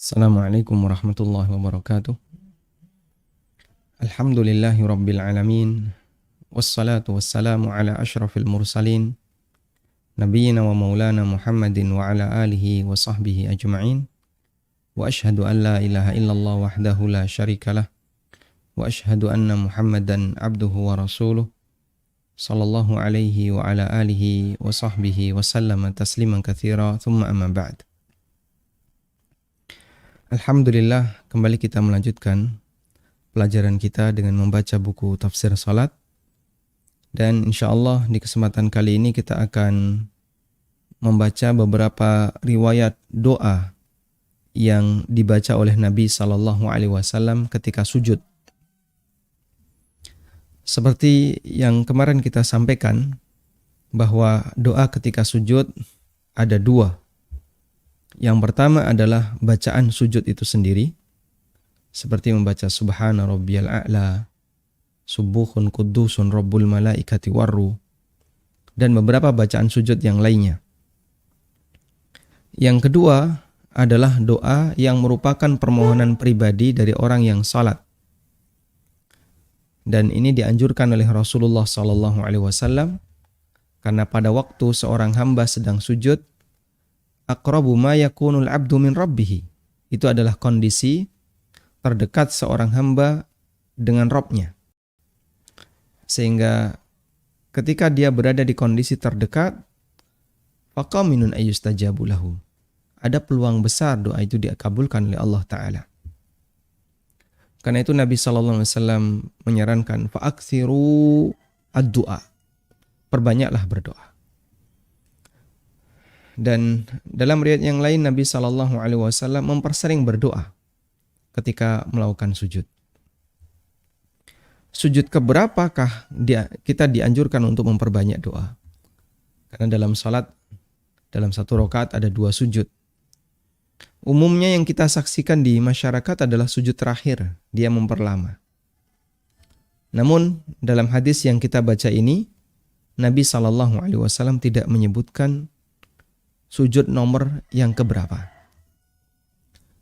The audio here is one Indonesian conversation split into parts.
Assalamualaikum warahmatullahi wabarakatuh. Alhamdulillahi rabbil alamin. Wassalatu wassalamu ala ashrafil mursalin. Nabiyyina wa maulana Muhammadin wa ala alihi wa sahbihi ajma'in. Wa ashhadu an la ilaha illallah wahdahu la syarikalah. Wa ashhadu anna Muhammadan abduhu wa rasuluh. Sallallahu alaihi wa ala alihi wa sahbihi wa sallama tasliman katsira. Thumma amma ba'd. Alhamdulillah, kembali kita melanjutkan pelajaran kita dengan membaca buku tafsir salat. Dan insyaAllah di kesempatan kali ini kita akan membaca beberapa riwayat doa yang dibaca oleh Nabi SAW ketika sujud. Seperti yang kemarin kita sampaikan, bahwa doa ketika sujud ada dua. Yang pertama adalah bacaan sujud itu sendiri, seperti membaca Subhana Rabbiyal A'la, Subuhun Qudusun Rabbul Malaikati Warru, dan beberapa bacaan sujud yang lainnya. Yang kedua adalah doa yang merupakan permohonan pribadi dari orang yang salat. Dan ini dianjurkan oleh Rasulullah SAW, karena pada waktu seorang hamba sedang sujud, aqrabu ma yakunul abdu min rabbih. Itu adalah kondisi terdekat seorang hamba dengan Rabb-nya. Sehingga ketika dia berada di kondisi terdekat, faqaminun ayyustajabu lahu. Ada peluang besar doa itu dikabulkan oleh Allah Ta'ala. Karena itu Nabi SAW menyarankan, fa'aksiru ad-du'a. Perbanyaklah berdoa. Dan dalam riwayat yang lain Nabi SAW mempersering berdoa ketika melakukan sujud. Sujud keberapakah kita dianjurkan untuk memperbanyak doa? Karena dalam salat, dalam satu rakaat ada dua sujud. Umumnya yang kita saksikan di masyarakat adalah sujud terakhir, dia memperlama. Namun dalam hadis yang kita baca ini, Nabi SAW tidak menyebutkan sujud nomor yang keberapa.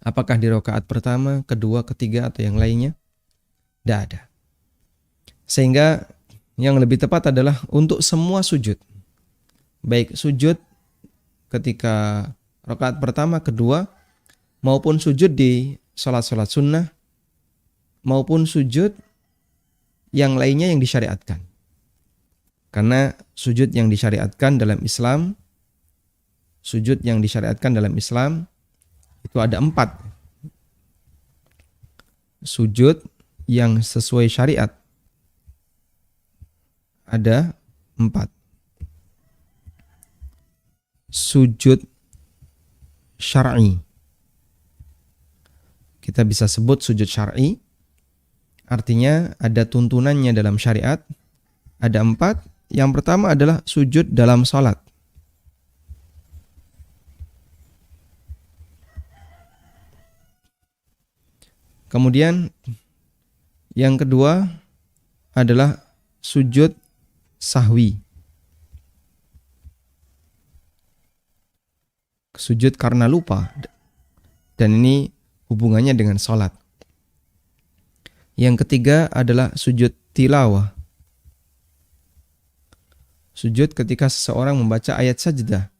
Apakah di rakaat pertama, kedua, ketiga, atau yang lainnya? Tidak ada. Sehingga yang lebih tepat adalah untuk semua sujud. Baik sujud ketika rakaat pertama, kedua, maupun sujud di salat-salat sunnah, maupun sujud yang lainnya yang disyariatkan. Karena sujud yang disyariatkan dalam Islam, sujud yang disyariatkan dalam Islam itu ada 4. Sujud yang sesuai syariat ada 4. Sujud syar'i, kita bisa sebut sujud syar'i, artinya ada tuntunannya dalam syariat, ada 4. Yang pertama adalah sujud dalam salat. Kemudian yang kedua adalah sujud sahwi. Sujud karena lupa. Dan ini hubungannya dengan salat. Yang ketiga adalah sujud tilawah. Sujud ketika seseorang membaca ayat sajdah.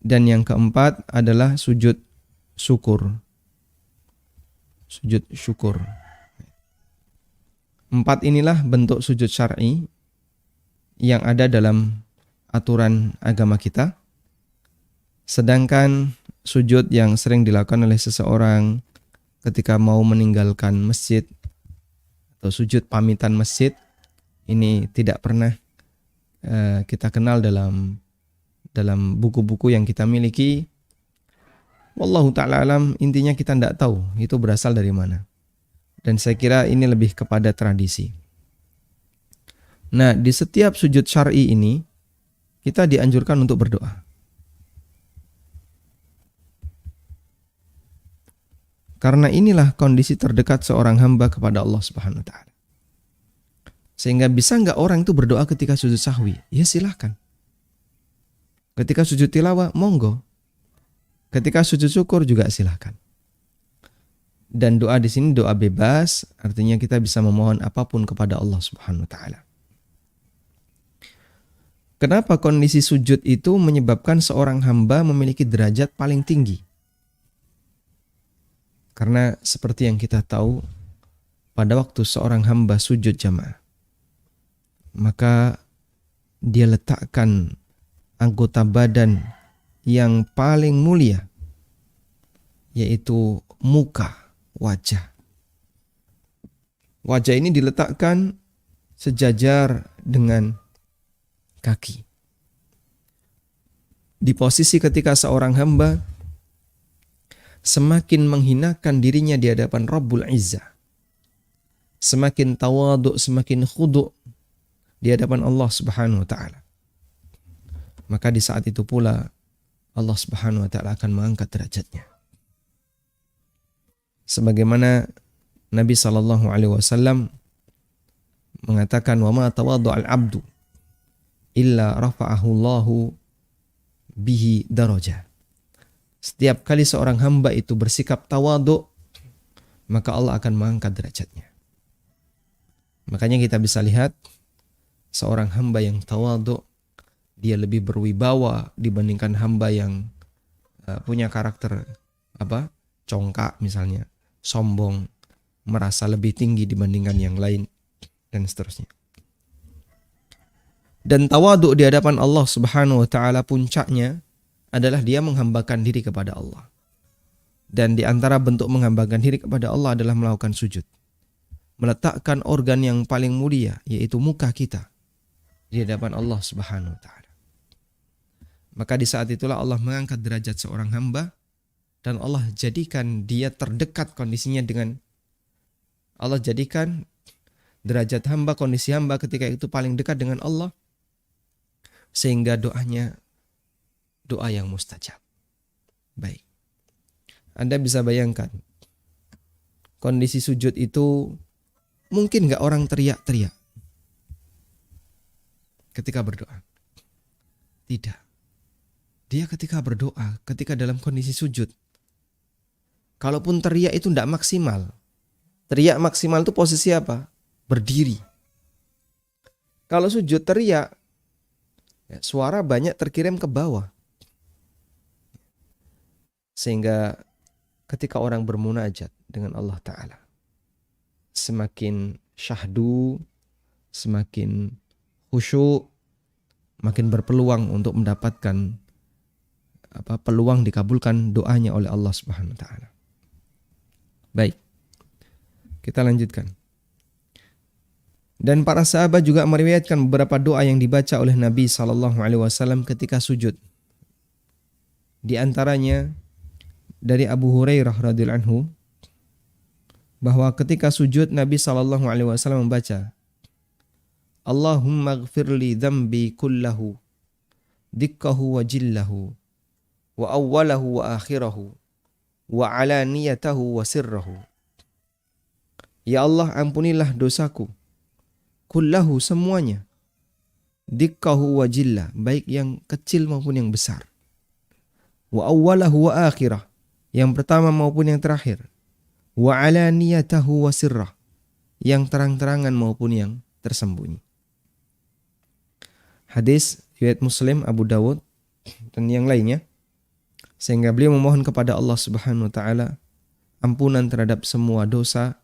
Dan yang keempat adalah sujud syukur. Sujud syukur. 4 inilah bentuk sujud syar'i yang ada dalam aturan agama kita. Sedangkan sujud yang sering dilakukan oleh seseorang ketika mau meninggalkan masjid atau sujud pamitan masjid, ini tidak pernah kita kenal dalam buku-buku yang kita miliki. Wallahu ta'ala alam, intinya kita tidak tahu itu berasal dari mana. Dan saya kira ini lebih kepada tradisi. Nah, di setiap sujud syar'i ini, kita dianjurkan untuk berdoa. Karena inilah kondisi terdekat seorang hamba kepada Allah Subhanahu wa Ta'ala. Sehingga bisa nggak orang itu berdoa ketika sujud sahwi? Ya silahkan. Ketika sujud tilawah, monggo. Ketika sujud syukur juga silahkan. Dan doa di sini doa bebas, artinya kita bisa memohon apapun kepada Allah Subhanahu wa taala. Kenapa kondisi sujud itu menyebabkan seorang hamba memiliki derajat paling tinggi? Karena seperti yang kita tahu, pada waktu seorang hamba sujud jamaah, maka dia letakkan anggota badan yang paling mulia, yaitu muka, wajah. Wajah ini diletakkan sejajar dengan kaki. Di posisi ketika seorang hamba semakin menghinakan dirinya di hadapan Rabbul Izzah, semakin tawaduk, semakin khudu' di hadapan Allah Subhanahu wa taala, maka di saat itu pula Allah Subhanahu wa taala akan mengangkat derajatnya. Sebagaimana Nabi sallallahu alaihi wasallam mengatakan, "Wa ma tawaddu'al 'abdu illa rafa'ahu Allahu bihi darajah." Setiap kali seorang hamba itu bersikap tawadhu, maka Allah akan mengangkat derajatnya. Makanya kita bisa lihat seorang hamba yang tawadhu, dia lebih berwibawa dibandingkan hamba yang punya karakter congkak misalnya, sombong, merasa lebih tinggi dibandingkan yang lain, dan seterusnya. Dan tawadhu di hadapan Allah Subhanahu wa taala puncaknya adalah dia menghambakan diri kepada Allah. Dan di antara bentuk menghambakan diri kepada Allah adalah melakukan sujud. Meletakkan organ yang paling mulia, yaitu muka kita, di hadapan Allah Subhanahu wa taala. Maka di saat itulah Allah mengangkat derajat seorang hamba, dan Allah jadikan dia terdekat kondisinya dengan, Allah jadikan derajat hamba, kondisi hamba ketika itu paling dekat dengan Allah, sehingga doanya doa yang mustajab. Baik, Anda bisa bayangkan kondisi sujud itu, mungkin gak orang teriak-teriak ketika berdoa? Tidak. Dia ketika berdoa, ketika dalam kondisi sujud, kalaupun teriak itu tidak maksimal. Teriak maksimal itu posisi apa? Berdiri. Kalau sujud teriak, suara banyak terkirim ke bawah. Sehingga ketika orang bermunajat dengan Allah Ta'ala, semakin syahdu, semakin khusyuk, makin berpeluang untuk mendapatkan peluang dikabulkan doanya oleh Allah Subhanahu wa taala. Baik, kita lanjutkan. Dan para sahabat juga meriwayatkan beberapa doa yang dibaca oleh Nabi sallallahu alaihi wasallam ketika sujud. Di antaranya dari Abu Hurairah radhiyallahu anhu, bahwa ketika sujud Nabi sallallahu alaihi wasallam membaca, Allahumma ighfirli dzambi kullahu dikkahu wa jillahu wa awwalahu wa akhirahu wa alaniyatahu wa sirrahu. Ya Allah, ampunilah dosaku, kullahu semuanya, dikkahu wa jillah, baik yang kecil maupun yang besar, wa awwalahu wa akhirah, yang pertama maupun yang terakhir, wa alaniyatahu wa sirrah, yang terang-terangan maupun yang tersembunyi. Hadis riwayat Muslim, Abu Dawud, dan yang lainnya. Sehingga beliau memohon kepada Allah Subhanahu wa taala ampunan terhadap semua dosa,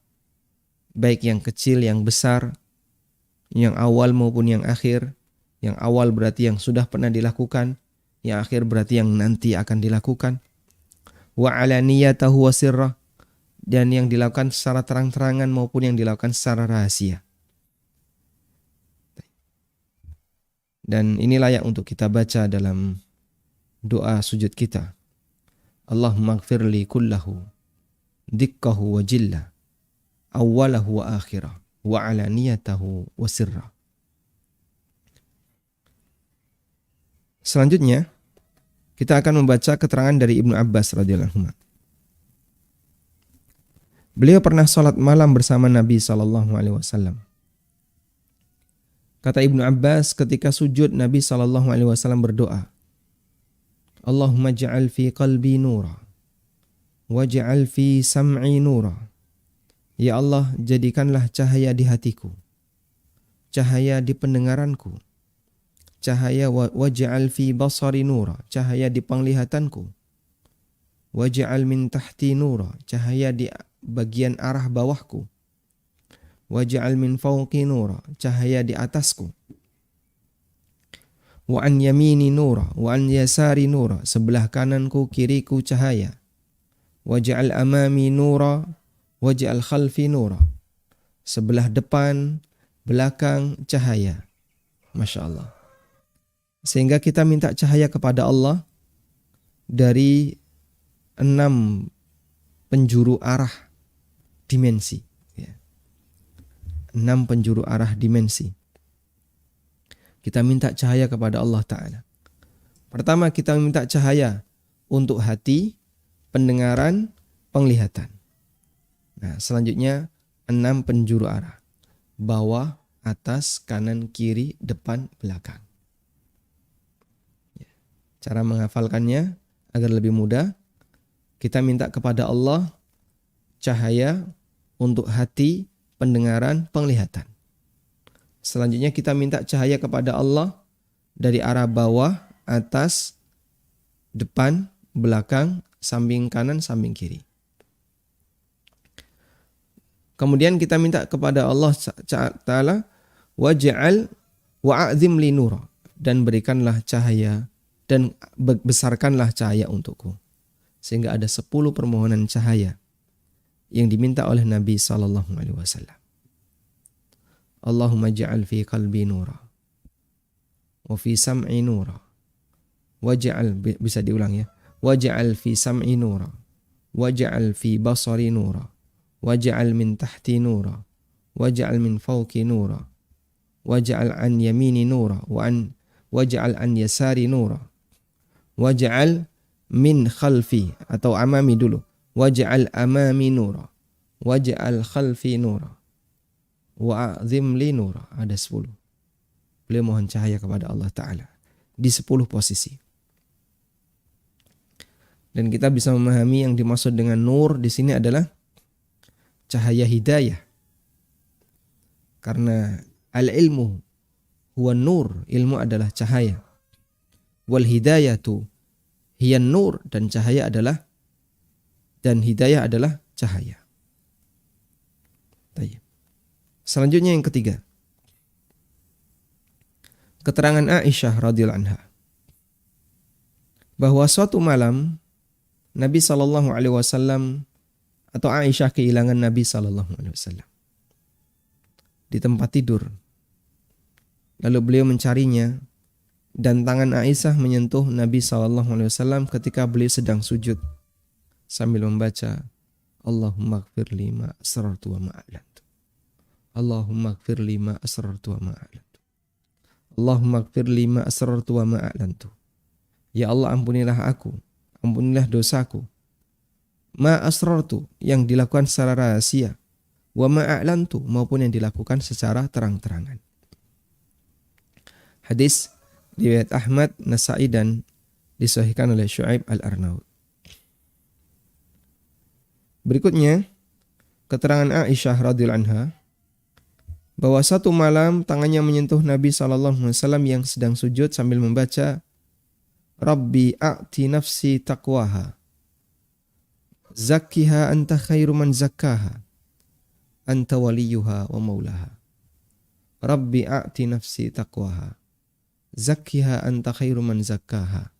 baik yang kecil, yang besar, yang awal maupun yang akhir. Yang awal berarti yang sudah pernah dilakukan, yang akhir berarti yang nanti akan dilakukan. Wa alaniyatahu wa sirrah, dan yang dilakukan secara terang-terangan maupun yang dilakukan secara rahasia. Dan ini layak untuk kita baca dalam doa sujud kita. Allahumma ighfirli kullahu dikkahu wa jillah awwalahu wa akhirah wa alaniyatahu wa sirrah. Selanjutnya kita akan membaca keterangan dari Ibnu Abbas radhiyallahu anhu. Beliau pernah salat malam bersama Nabi sallallahu alaihi wasallam. Kata Ibnu Abbas, ketika sujud Nabi sallallahu alaihi wasallam berdoa, Allahumma ja'al fi qalbi nura waj'al fi sam'i nura Ya Allah, jadikanlah cahaya di hatiku, cahaya di pendengaranku, cahaya waj'al fi basari nura, cahaya di penglihatanku, waj'al min tahti nura, cahaya di bagian arah bawahku, waj'al min fawqi nura, cahaya di atasku, wa an yamini nura, wa an yasari nura, sebelah kananku kiriku cahaya, waj'al amami nura, waj'al khalfi nura, sebelah depan, belakang cahaya. Masya Allah. Sehingga kita minta cahaya kepada Allah dari 6 penjuru arah dimensi. 6 penjuru arah dimensi. Kita minta cahaya kepada Allah Ta'ala. Pertama, kita minta cahaya untuk hati, pendengaran, penglihatan. Nah, selanjutnya 6 penjuru arah. Bawah, atas, kanan, kiri, depan, belakang. Cara menghafalkannya agar lebih mudah, kita minta kepada Allah cahaya untuk hati, pendengaran, penglihatan. Selanjutnya kita minta cahaya kepada Allah dari arah bawah, atas, depan, belakang, samping kanan, samping kiri. Kemudian kita minta kepada Allah Ta'ala waj'al wa'azim li nura, dan berikanlah cahaya dan besarkanlah cahaya untukku. Sehingga ada 10 permohonan cahaya yang diminta oleh Nabi SAW. Allahumma ja'al fi qalbi nura wa fi sam'i nura waj'al, bisa diulang ya, waj'al fi sam'i nura waj'al fi basari nura waj'al min tahti nura waj'al min fawqi nura waj'al an yamini nura waj'al an yasari nura waj'al min khalfi, atau amami dulu, waj'al amami nura waj'al khalfi nura wa'azim li nura. Ada 10. Beliau mohon cahaya kepada Allah Ta'ala di 10 posisi. Dan kita bisa memahami yang dimaksud dengan nur di sini adalah cahaya hidayah. Karena al-ilmu huwa nur, ilmu adalah cahaya. Wal hidayatu hiya nur, dan cahaya adalah, dan hidayah adalah cahaya. Baik. Selanjutnya yang ketiga, keterangan Aisyah radhiyallahu anha bahwa suatu malam Nabi SAW atau Aisyah kehilangan Nabi SAW di tempat tidur. Lalu beliau mencarinya, dan tangan Aisyah menyentuh Nabi SAW ketika beliau sedang sujud sambil membaca Allahumma ighfir li ma asrartu wa ma a'lantu. Allahumma ighfir li ma asrartu wa ma a'lantu. Allahumma ighfir li ma asrartu wa ma a'lantu. Ya Allah, ampunilah aku, ampunilah dosaku. Ma asrartu, yang dilakukan secara rahasia, wa ma a'lantu, maupun yang dilakukan secara terang-terangan. Hadis riwayat Ahmad, Nasa'i, dan disahihkan oleh Syu'aib Al-Arnaud. Berikutnya, keterangan Aisyah radhiyallahu anha bahwa satu malam tangannya menyentuh Nabi SAW yang sedang sujud sambil membaca Rabbi a'ti nafsi taqwaha zakkiha anta khairu man zakkaha anta waliyuha wa maulaha. Rabbi a'ti nafsi taqwaha zakkiha anta khairu man zakkaha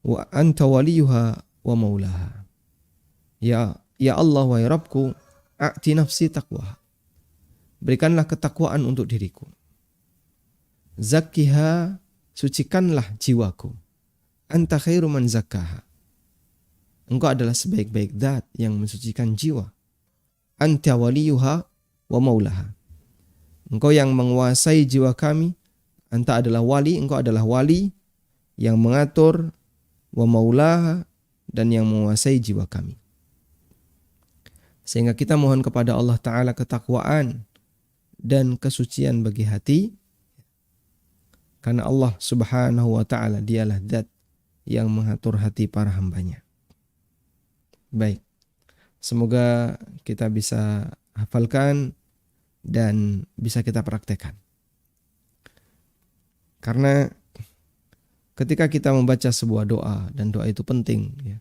wa anta waliyuha wa maulaha. Ya Allah, wahai Rabbku, a'ti nafsi taqwaha, berikanlah ketakwaan untuk diriku. Zakkiha, sucikanlah jiwaku. Anta khairu man zakkaha, engkau adalah sebaik-baik zat yang mensucikan jiwa. Anta waliyuha wa maulaha, engkau yang menguasai jiwa kami. Anta adalah wali, engkau adalah wali yang mengatur, wa maulaha, dan yang menguasai jiwa kami. Sehingga kita mohon kepada Allah Ta'ala ketakwaan dan kesucian bagi hati, karena Allah Subhanahu wa Ta'ala dialah zat yang mengatur hati para hambanya. Baik, Semoga kita bisa hafalkan dan bisa kita praktekkan. Karena ketika kita membaca sebuah doa dan doa itu penting, ya,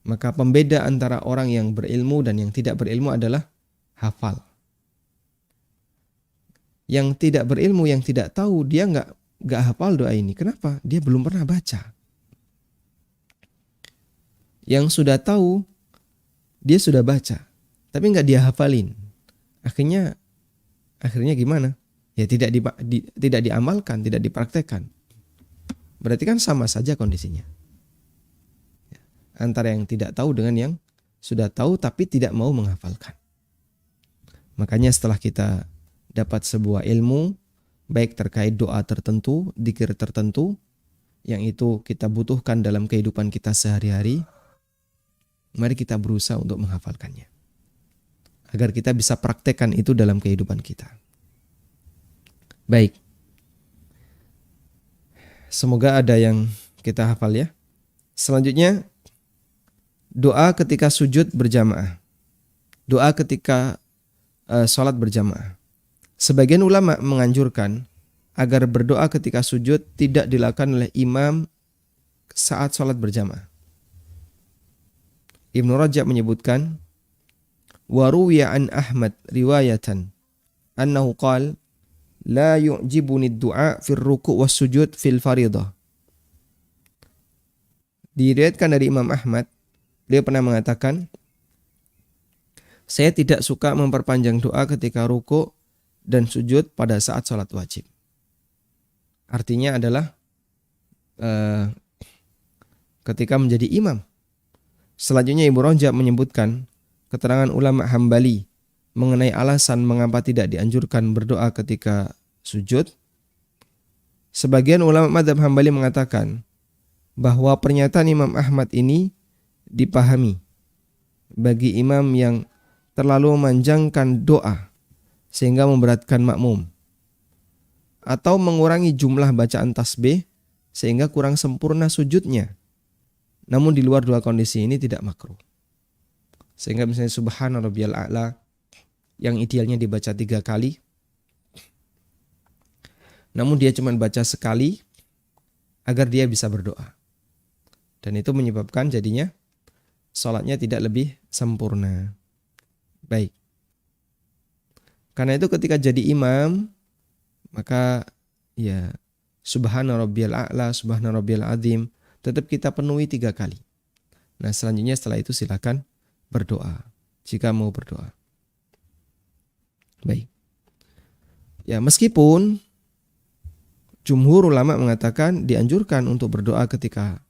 maka pembeda antara orang yang berilmu dan yang tidak berilmu adalah hafal. Yang tidak berilmu, yang tidak tahu, dia nggak hafal doa ini. Kenapa? Dia belum pernah baca. Yang sudah tahu, dia sudah baca, tapi nggak dia hafalin. Akhirnya gimana? Ya tidak diamalkan, tidak dipraktekkan. Berarti kan sama saja kondisinya. Antara yang tidak tahu dengan yang sudah tahu tapi tidak mau menghafalkan. Makanya setelah kita dapat sebuah ilmu, baik terkait doa tertentu, dzikir tertentu, yang itu kita butuhkan dalam kehidupan kita sehari-hari, mari kita berusaha untuk menghafalkannya. Agar kita bisa praktekkan itu dalam kehidupan kita. Baik. Semoga ada yang kita hafal ya. Selanjutnya, doa ketika sujud berjamaah. Doa ketika sholat berjamaah. Sebagian ulama menganjurkan agar berdoa ketika sujud tidak dilakukan oleh imam saat sholat berjamaah. Ibnu Rajab menyebutkan, wa ruwiya an Ahmad riwayatan annahu qala la yu'jibuni ad-du'a fil ruku' was sujud fil faridah. Diriwayatkan dari Imam Ahmad, dia pernah mengatakan, saya tidak suka memperpanjang doa ketika ruku' dan sujud pada saat sholat wajib. Artinya adalah ketika menjadi imam. Selanjutnya Ibnu Rajab menyebutkan keterangan ulama Hambali mengenai alasan mengapa tidak dianjurkan berdoa ketika sujud. Sebagian ulama mazhab Hambali mengatakan bahwa pernyataan Imam Ahmad ini dipahami bagi imam yang terlalu memanjangkan doa sehingga memberatkan makmum, atau mengurangi jumlah bacaan tasbih sehingga kurang sempurna sujudnya. Namun di luar dua kondisi ini tidak makruh. Sehingga misalnya subhana rabbiyal a'la yang idealnya dibaca 3 kali, namun dia cuma baca sekali agar dia bisa berdoa. Dan itu menyebabkan jadinya sholatnya tidak lebih sempurna. Baik. Karena itu ketika jadi imam, maka ya subhana rabbiyal a'la, subhana rabbiyal azim tetap kita penuhi 3 kali. Nah selanjutnya setelah itu silakan berdoa jika mau berdoa. Baik. Ya meskipun jumhur ulama mengatakan dianjurkan untuk berdoa ketika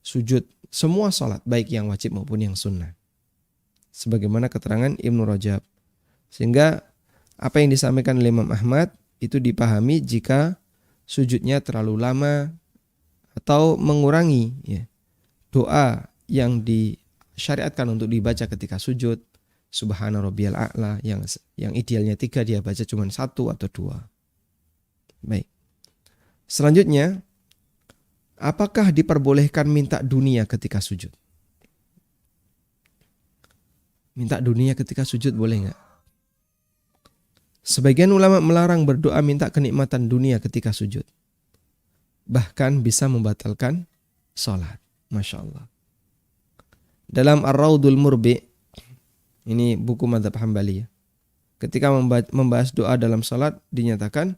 sujud semua sholat, baik yang wajib maupun yang sunnah. Sebagaimana keterangan Ibnu Rajab. Sehingga apa yang disampaikan oleh Imam Ahmad itu dipahami jika sujudnya terlalu lama atau mengurangi ya, doa yang disyariatkan untuk dibaca ketika sujud, subhana rabbiyal a'la yang idealnya 3 dia baca cuma 1 atau 2. Baik. Selanjutnya, apakah diperbolehkan minta dunia ketika sujud? Minta dunia ketika sujud boleh enggak? Sebagian ulama melarang berdoa minta kenikmatan dunia ketika sujud. Bahkan bisa membatalkan sholat. Masya Allah. Dalam Ar-Raudul Murbi, ini buku mazhab Hambali ya, ketika membahas doa dalam sholat dinyatakan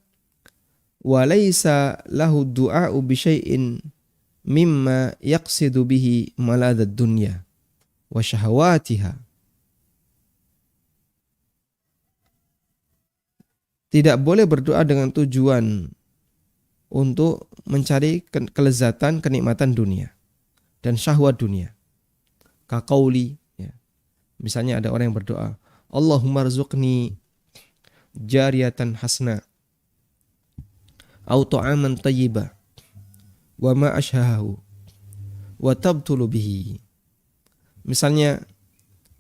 walaysa lahu du'a'u bisyai'in mimma yaqsidu bihi maladad dunya wa syahawatiha. Tidak boleh berdoa dengan tujuan untuk mencari kelezatan, kenikmatan dunia dan syahwat dunia. Kaqauli ya. Misalnya ada orang yang berdoa, Allahumma rzuqni jariyatan hasna au ta'aman tayyiba wa ma ashahahu wa tabtulu bihi. Misalnya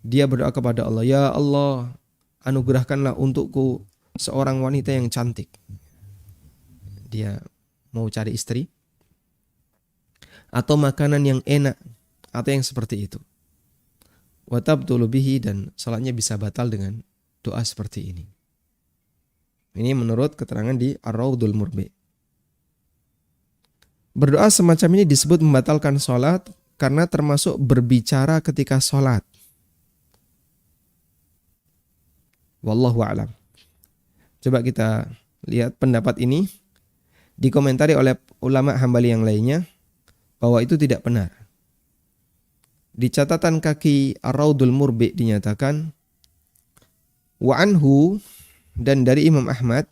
dia berdoa kepada Allah, ya Allah, anugerahkanlah untukku seorang wanita yang cantik. Dia mau cari istri atau makanan yang enak atau yang seperti itu. wa tabtulu bihi, dan salatnya bisa batal dengan doa seperti ini. Ini menurut keterangan di Ar-Raudul Murbi. Berdoa semacam ini disebut membatalkan salat karena termasuk berbicara ketika salat. Wallahu a'lam. Coba kita lihat pendapat ini dikomentari oleh ulama Hambali yang lainnya bahwa itu tidak benar. Di catatan kaki Ar-Raudul Murbi dinyatakan wa anhu, dan dari Imam Ahmad,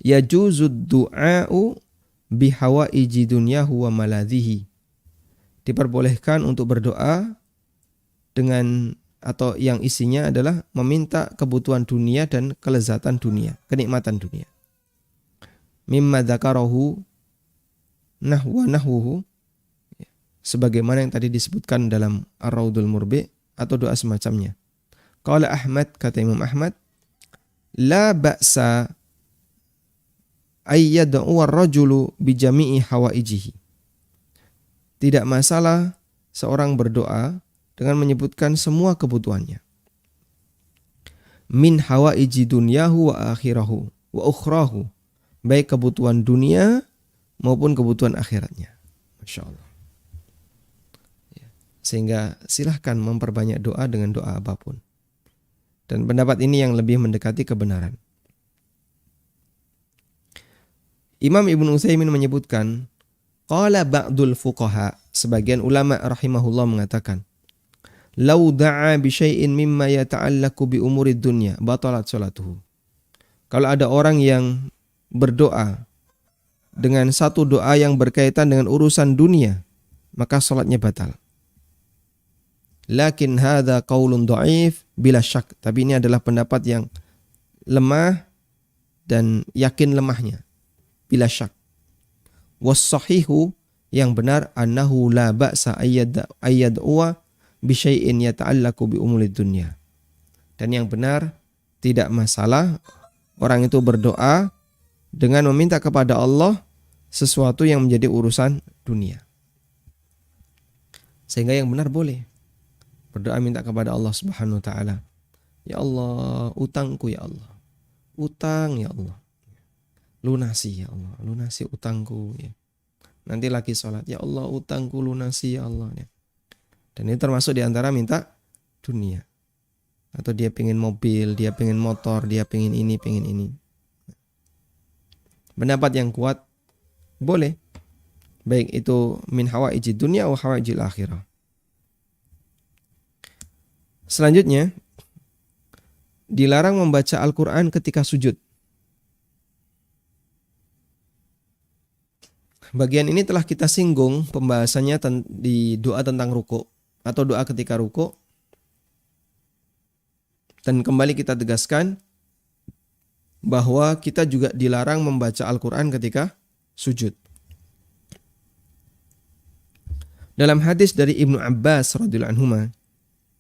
yajuzud du'a'u bihawaiji dunyahu wa maladhihi, diperbolehkan untuk berdoa dengan atau yang isinya adalah meminta kebutuhan dunia dan kelezatan dunia, kenikmatan dunia. Mimma dzakarahu nahwuhu, sebagaimana yang tadi disebutkan dalam Ar-Raudul Murbi, atau doa semacamnya. Qala Ahmad, kata Imam Ahmad, la ba'sa ayyad'u ar-rajulu bi jami'i hawaijihi. Tidak masalah seorang berdoa dengan menyebutkan semua kebutuhannya. Min hawaiji dunyahu wa akhirahu wa ukhrahu, baik kebutuhan dunia maupun kebutuhan akhiratnya. Masya Allah. Sehingga silahkan memperbanyak doa dengan doa apapun. Dan pendapat ini yang lebih mendekati kebenaran. Imam Ibnu Utsaimin menyebutkan, qala ba'dul fuqaha, sebagian ulama rahimahullah mengatakan, lau da'a bi syai'in mimma yata'allaqu bi umurid dunya batalat salatuhu. Kalau ada orang yang berdoa dengan satu doa yang berkaitan dengan urusan dunia, maka salatnya batal. Lakin hadza qaulun dhaif bila syak. Tapi ini adalah pendapat yang lemah dan yakin lemahnya. Bila syak. Was sahihu, yang benar, annahu la ba'sa ayyad'uwa bi syai'in yata'allaqu bi umulid dunya. Dan yang benar, tidak masalah orang itu berdoa dengan meminta kepada Allah sesuatu yang menjadi urusan dunia. Sehingga yang benar boleh berdoa minta kepada Allah Subhanahu wa taala. Ya Allah, utangku ya Allah. Utang ya Allah. Lunasi ya Allah, lunasi utangku ya. Nanti lagi sholat, ya Allah utangku lunasi ya Allah ya. Dan ini termasuk diantara minta dunia. Atau dia pengen mobil, dia pengen motor, dia pengen ini, pengen ini. Pendapat yang kuat boleh. Baik itu min hawaijid dunya atau hawaijil akhirah. Selanjutnya, dilarang membaca Al-Quran ketika sujud. Bagian ini telah kita singgung pembahasannya di doa tentang ruku atau doa ketika ruku. Dan kembali kita tegaskan bahwa kita juga dilarang membaca Al-Quran ketika sujud. Dalam hadis dari Ibnu Abbas radhiyallahu anhuma,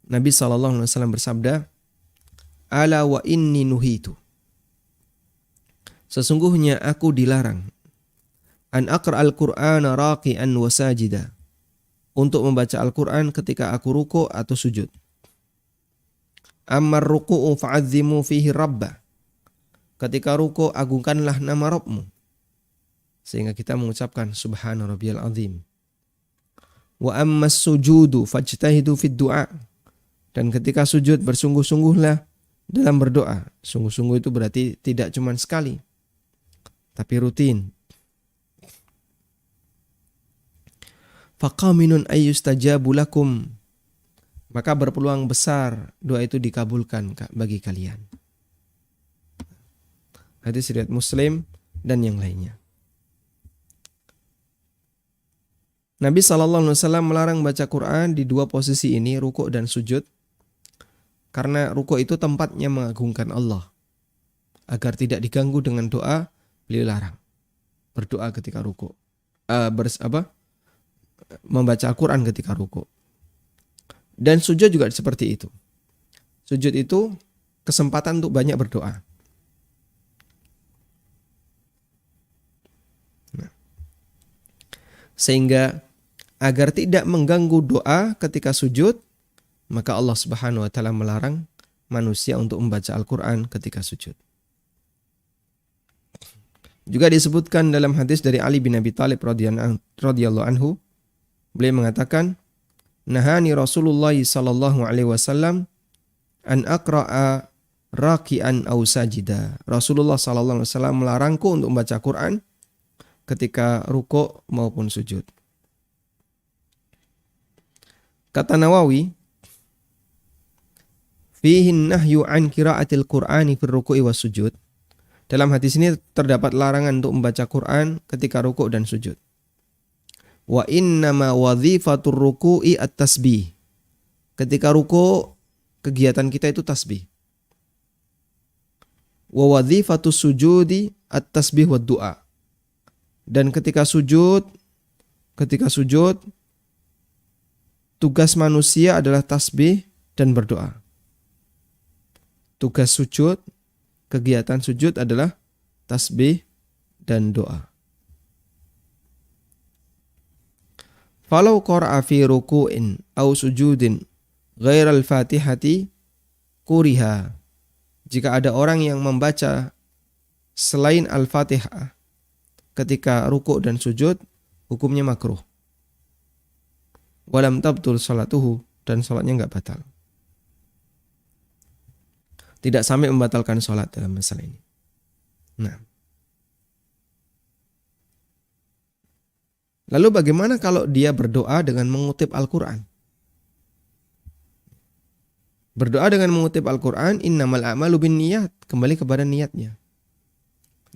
Nabi SAW bersabda, ala wa inni nuhitu. Sesungguhnya aku dilarang an aqra al-Qur'ana raqi'an wa sajida, untuk membaca Al-Quran ketika aku ruku atau sujud. Ammar ruku'u fa'azzimu fihi rabba. Ketika ruku agungkanlah nama Rabbmu. Sehingga kita mengucapkan subhana rabbiyal azim. Wa ammas sujudu fajtahidu fid du'a. Dan ketika sujud bersungguh-sungguhlah dalam berdoa. Sungguh-sungguh itu berarti tidak cuma sekali, tapi rutin. Faqaminun ayyustajabu lakum. Maka berpeluang besar doa itu dikabulkan bagi kalian. Hadis riwayat Muslim dan yang lainnya. Nabi SAW melarang baca Quran di dua posisi ini, rukuk dan sujud. Karena rukuk itu tempatnya mengagungkan Allah. Agar tidak diganggu dengan doa, beliau larang berdoa ketika rukuk. Membaca Al-Quran ketika rukuk. Dan sujud juga seperti itu. Sujud itu kesempatan untuk banyak berdoa. Sehingga agar tidak mengganggu doa ketika sujud, maka Allah Subhanahu wa taala melarang manusia untuk membaca Al-Qur'an ketika sujud. Juga disebutkan dalam hadis dari Ali bin Abi Thalib radhiyallahu anhu, beliau mengatakan, "Nahani Rasulullah sallallahu alaihi wasallam an aqra'a raki'an aw sajida." Rasulullah sallallahu alaihi wasallam melarangku untuk membaca Quran ketika rukuk maupun sujud. Kata Nawawi, fihi nahyu an qira'atil Qur'ani fil ruku'i was sujud. Dalam hadis ini terdapat larangan untuk membaca Quran ketika rukuk dan sujud. Wa innama wadhifatur ruku'i at-tasbih. Ketika rukuk, kegiatan kita itu tasbih. Wa wadhifatus sujudi at-tasbih wad du'a. Dan ketika sujud, tugas manusia adalah tasbih dan berdoa. Tugas sujud, kegiatan sujud adalah tasbih dan doa. Falau qara'a fi ruku'in aw sujudin ghairal fatihati kuriha. Jika ada orang yang membaca selain Al-Fatihah ketika rukuk dan sujud, hukumnya makruh. Walam tabtul salatuhu, dan salatnya enggak batal. Tidak sampai membatalkan salat dalam masalah ini. Nah. Lalu bagaimana kalau dia berdoa dengan mengutip Al-Quran? Berdoa dengan mengutip Al-Quran, innamal a'malu binniyat, kembali kepada niatnya.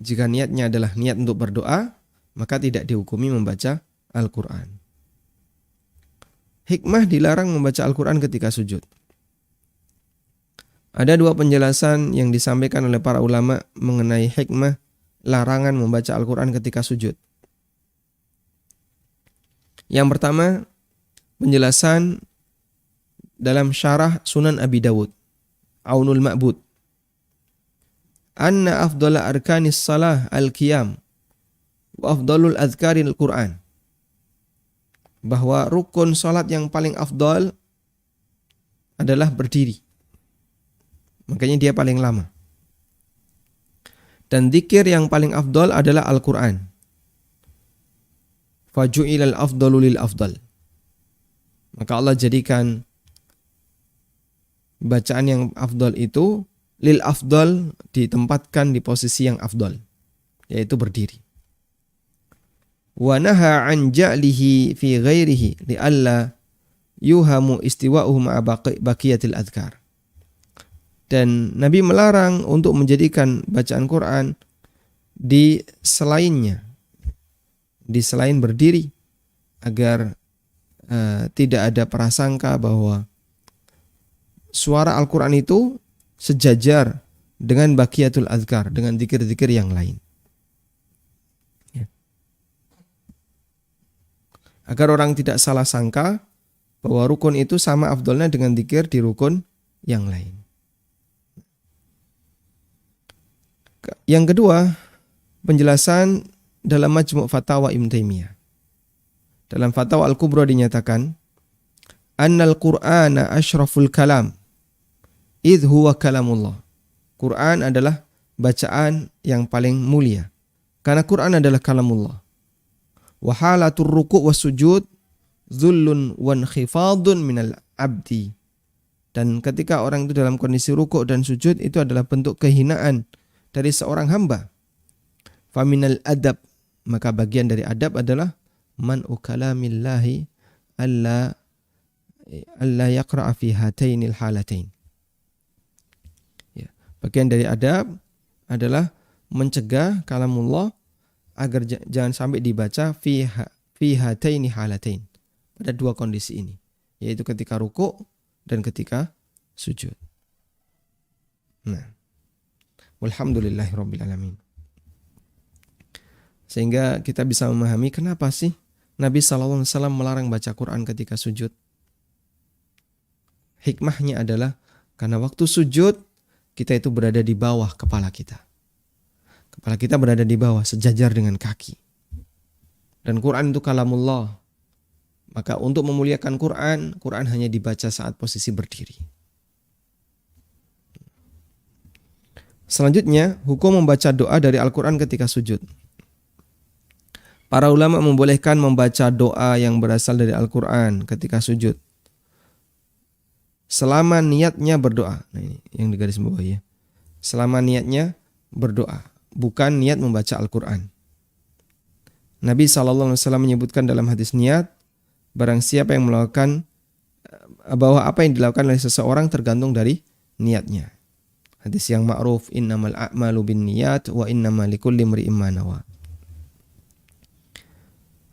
Jika niatnya adalah niat untuk berdoa, maka tidak dihukumi membaca Al-Quran. Hikmah dilarang membaca Al-Quran ketika sujud. Ada dua penjelasan yang disampaikan oleh para ulama mengenai hikmah larangan membaca Al-Quran ketika sujud. Yang pertama, penjelasan dalam syarah Sunan Abi Dawud, Aunul Ma'bud. Anna afdala arkanis salah al-qiyam wa afdalul adhkaril Qur'an. Bahwa rukun salat yang paling afdal adalah berdiri. Makanya dia paling lama. Dan zikir yang paling afdal adalah Al-Quran. Faju'ilal afdalu lil afdal. Maka Allah jadikan bacaan yang afdal itu lil afdal, ditempatkan di posisi yang afdal, yaitu berdiri. Wa naha an ja'lihi fi ghairihi li'alla yuhamu istiwa'uhu ma'a baqiyatil adhkar. Dan Nabi melarang untuk menjadikan bacaan Quran di selainnya, di selain berdiri, agar tidak ada prasangka bahwa suara Al-Quran itu sejajar dengan baqiyatul azkar, dengan zikir-zikir yang lain. Ya. Agar orang tidak salah sangka bahwa rukun itu sama afdolnya dengan zikir di rukun yang lain. Yang kedua, penjelasan dalam Majmu' Fatawa Ibnu Taimiyah. Dalam Fatwa Al-Kubra dinyatakan, annal Qur'ana asyraful kalam, idh huwa kalamullah. Quran adalah bacaan yang paling mulia, karena Quran adalah kalamullah. Wa halatur ruku' was sujud dhullun wa inkhifadun minal abdi. Dan ketika orang itu dalam kondisi rukuk dan sujud, itu adalah bentuk kehinaan dari seorang hamba. Faminal adab, maka bagian dari adab adalah man'u kalamillahi alla yaqra'a fi hatainil halatain. Ya, bagian dari adab adalah mencegah kalamullah agar jangan sampai dibaca fi hataini halatain, pada dua kondisi ini, yaitu ketika rukuk dan ketika sujud. Nah, walhamdulillahirabbil alamin. Sehingga kita bisa memahami kenapa sih Nabi SAW melarang baca Quran ketika sujud. Hikmahnya adalah karena waktu sujud kita itu berada di bawah kepala kita. Kepala kita berada di bawah sejajar dengan kaki. Dan Quran itu kalamullah. Maka untuk memuliakan Quran, Quran hanya dibaca saat posisi berdiri. Selanjutnya, hukum membaca doa dari Al-Quran ketika sujud. Para ulama membolehkan membaca doa yang berasal dari Al-Quran ketika sujud, selama niatnya berdoa. Nah, ini yang digaris bawah ya. Selama niatnya berdoa, bukan niat membaca Al-Quran. Nabi SAW menyebutkan dalam hadis niat, barang siapa yang melakukan, bahwa apa yang dilakukan oleh seseorang tergantung dari niatnya. Hadis yang ma'ruf, innamal a'malu bin niyat wa innamal likulli imri'in ma nawa.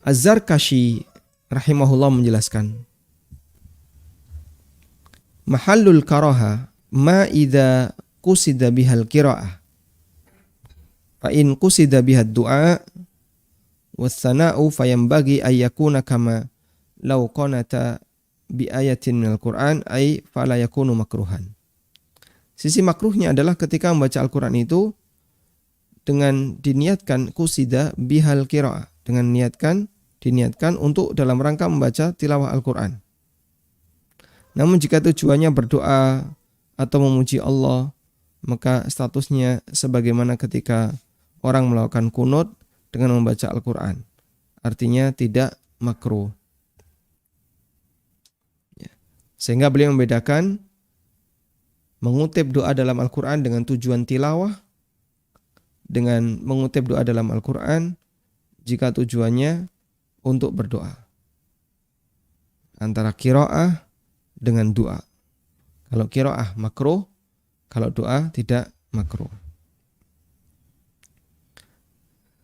Az-Zarkashi rahimahullah menjelaskan, mahallul karaha ma idza qusida bihal qiraah fa in qusida bihad du'a was-sana'u fayambagi ay yakuna kama law qanata bi ayatin minal Qur'an ay fala yakunu makruhan. Sisi makruhnya adalah ketika membaca Al-Quran itu dengan diniatkan qusida bihal qiraah, dengan diniatkan untuk dalam rangka membaca tilawah Al-Quran. Namun jika tujuannya berdoa atau memuji Allah, maka statusnya sebagaimana ketika orang melakukan kunut dengan membaca Al-Quran. Artinya tidak makruh. Sehingga beliau membedakan mengutip doa dalam Al-Quran dengan tujuan tilawah dengan mengutip doa dalam Al-Quran jika tujuannya untuk berdoa. Antara qiraah dengan doa. Kalau qiraah makruh, kalau doa tidak makruh.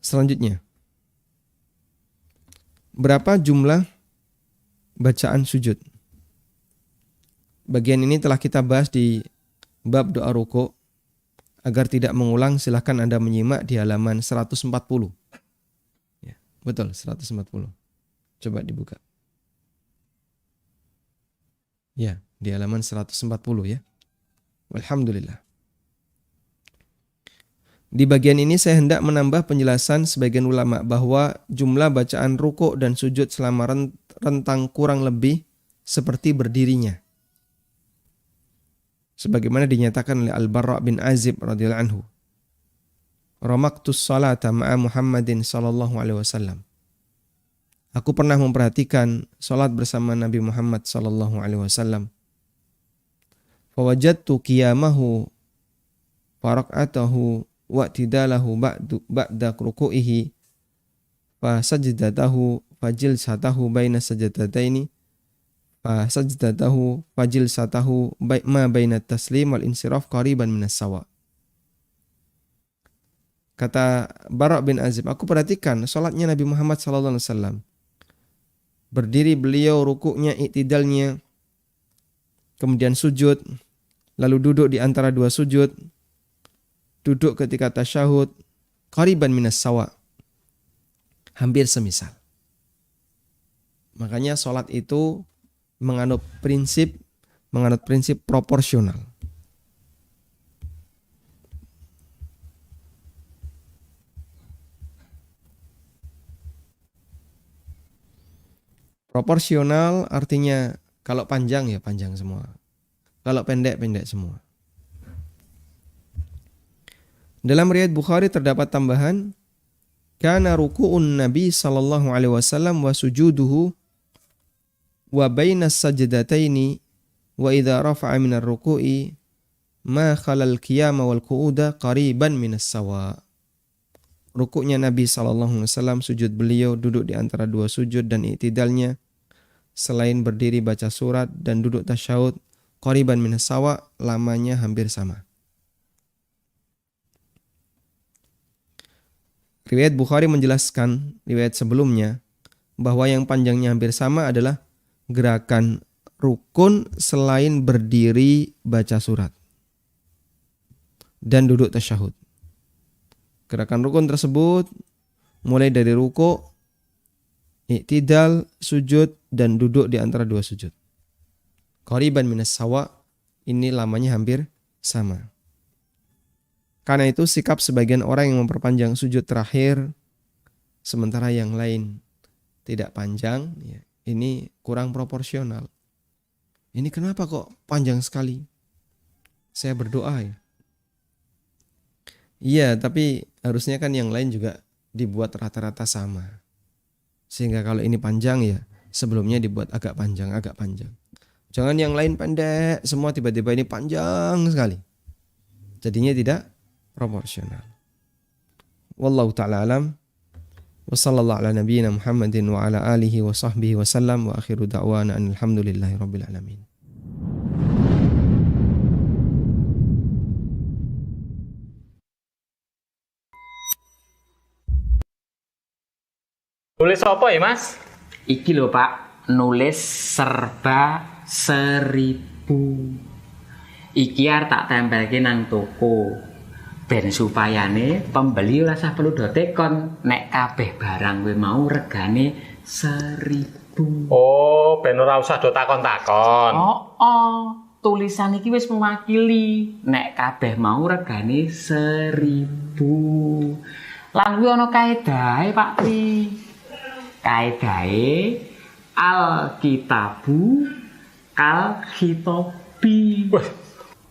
Selanjutnya, berapa jumlah bacaan sujud? Bagian ini telah kita bahas di bab doa ruku'. Agar tidak mengulang, silahkan Anda menyimak di halaman 140. Ya, betul, 140. Coba dibuka. Ya, di halaman 140 ya. Alhamdulillah. Di bagian ini saya hendak menambah penjelasan sebagian ulama bahwa jumlah bacaan ruku' dan sujud selama rentang kurang lebih seperti berdirinya. Sebagaimana dinyatakan oleh Al-Barra bin Azib radhiyallahu anhu. Ramaktus salata ma'a Muhammadin sallallahu alaihi wasallam. Aku pernah memperhatikan salat bersama Nabi Muhammad sallallahu alaihi wasallam. Fawajadtu qiyamahu farak'atahu wa'tidalahu ba'da ruku'ihi fa sajdatahu fajilsatahu baina sajdataini fa sajdatahu fajilsatahu ma baina taslim wal insiraf qariban minas sawa. Kata Bara' bin Azib, aku perhatikan salatnya Nabi Muhammad sallallahu alaihi wasallam. Berdiri beliau, rukuknya, i'tidalnya, kemudian sujud, lalu duduk di antara dua sujud, duduk ketika tasyahud, qariban minas sawa, hampir semisal. Makanya salat itu menganut prinsip proporsional. Proporsional artinya kalau panjang ya panjang semua. Kalau pendek semua. Dalam riwayat Bukhari terdapat tambahan, kana ruku'un Nabi sallallahu alaihi wasallam wa sujuduhu wa bainas sajdataini wa idza rafa'a minar ruku'i ma khalal qiyama wal qu'uda qariban minas sawa. Rukuknya Nabi sallallahu alaihi wasallam, sujud beliau, duduk di antara dua sujud dan i'tidalnya, selain berdiri baca surat dan duduk tasyahud, qariban minas sawa, lamanya hampir sama. Riwayat Bukhari menjelaskan riwayat sebelumnya bahwa yang panjangnya hampir sama adalah gerakan rukun selain berdiri baca surat dan duduk tasyahud. Gerakan rukun tersebut mulai dari ruku', i'tidal, sujud, dan duduk di antara dua sujud. Qariban minas sawa, ini lamanya hampir sama. Karena itu sikap sebagian orang yang memperpanjang sujud terakhir sementara yang lain tidak panjang, ya, ini kurang proporsional. Ini kenapa kok panjang sekali? Saya berdoa ya. Iya, tapi harusnya kan yang lain juga dibuat rata-rata sama. Sehingga kalau ini panjang ya, sebelumnya dibuat agak panjang, agak panjang. Jangan yang lain pendek, semua tiba-tiba ini panjang sekali. Jadinya tidak proporsional. Wallahu ta'ala alam. Wa sallallahu ala nabiyyina Muhammadin wa ala alihi wa sahbihi wa sallam wa akhiru da'wana alhamdulillahi rabbil alamin. Tulis apa ya Mas? Iki lho Pak, nulis serba 1000. Iki arep tak tempelke nang toko. Ben supayane pembeli ora usah perlu do tekon nek kabeh barang kuwi mau regane 1000. Oh, ben ora usah do takon-takon. Tulisan iki wis mewakili nek kabeh mau regane 1000. Lan kuwi ana kaedahe Pak Tri. Kaedahe Alkitabu kal khitobi. Wah,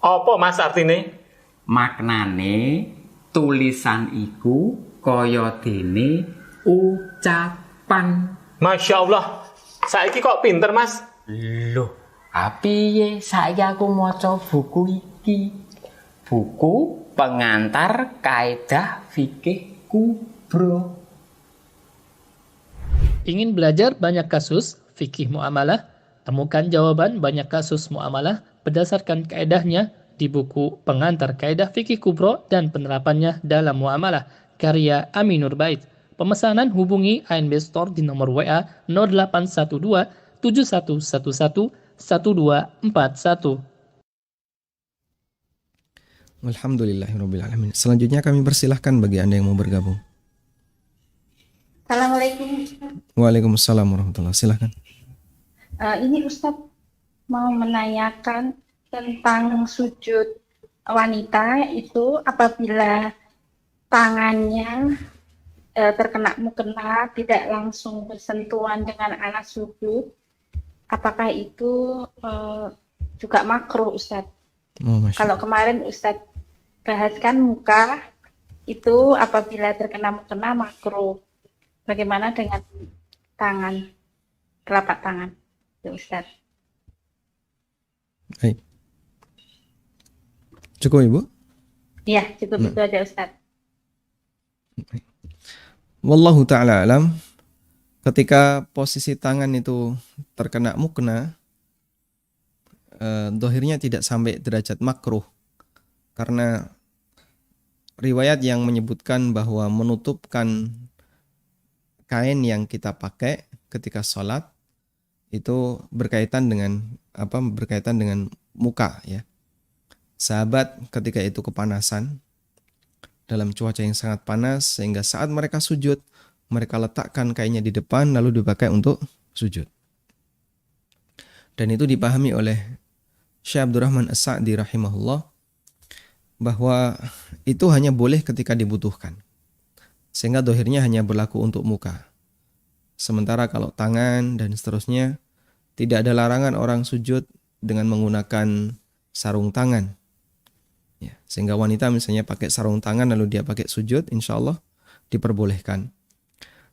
apa Mas artine? Maknane tulisan iku kaya dene ucapan. Masya Allah, saiki kok pinter Mas? Loh, piye saiki aku maca buku iki? Buku pengantar kaidah fikih kubro. Ingin belajar banyak kasus fikih muamalah? Temukan jawaban banyak kasus muamalah berdasarkan kaedahnya di buku Pengantar Kaidah Fikih Kubro dan Penerapannya dalam Muamalah karya Aminur Bait. Pemesanan hubungi ANB Store di nomor WA 0812 7111 1241. Alhamdulillahirabbil alamin. Selanjutnya kami persilahkan bagi Anda yang mau bergabung. Assalamualaikum. Waalaikumsalam warahmatullahi. Silahkan. Ini Ustadz mau menanyakan tentang sujud wanita itu apabila tangannya terkena mukena tidak langsung bersentuhan dengan alas sujud, apakah itu juga makruh Ustadz? Kalau kemarin Ustadz bahaskan muka itu apabila terkena mukena makruh. Bagaimana dengan tangan, telapak tangan, Ustadz? Baik. Cukup Ibu? Iya, cukup itu aja Ustadz. Wallahu ta'ala alam. Ketika posisi tangan itu terkena mukna, dohirnya tidak sampai derajat makruh. Karena riwayat yang menyebutkan bahwa menutupkan kain yang kita pakai ketika sholat itu berkaitan dengan berkaitan dengan muka ya. Sahabat ketika itu kepanasan dalam cuaca yang sangat panas sehingga saat mereka sujud mereka letakkan kainnya di depan lalu dipakai untuk sujud. Dan itu dipahami oleh Syekh Abdurrahman As-Sa'di rahimahullah bahwa itu hanya boleh ketika dibutuhkan. Sehingga dohirnya hanya berlaku untuk muka. Sementara kalau tangan dan seterusnya tidak ada larangan orang sujud dengan menggunakan sarung tangan. Ya, sehingga wanita misalnya pakai sarung tangan lalu dia pakai sujud, insya Allah diperbolehkan.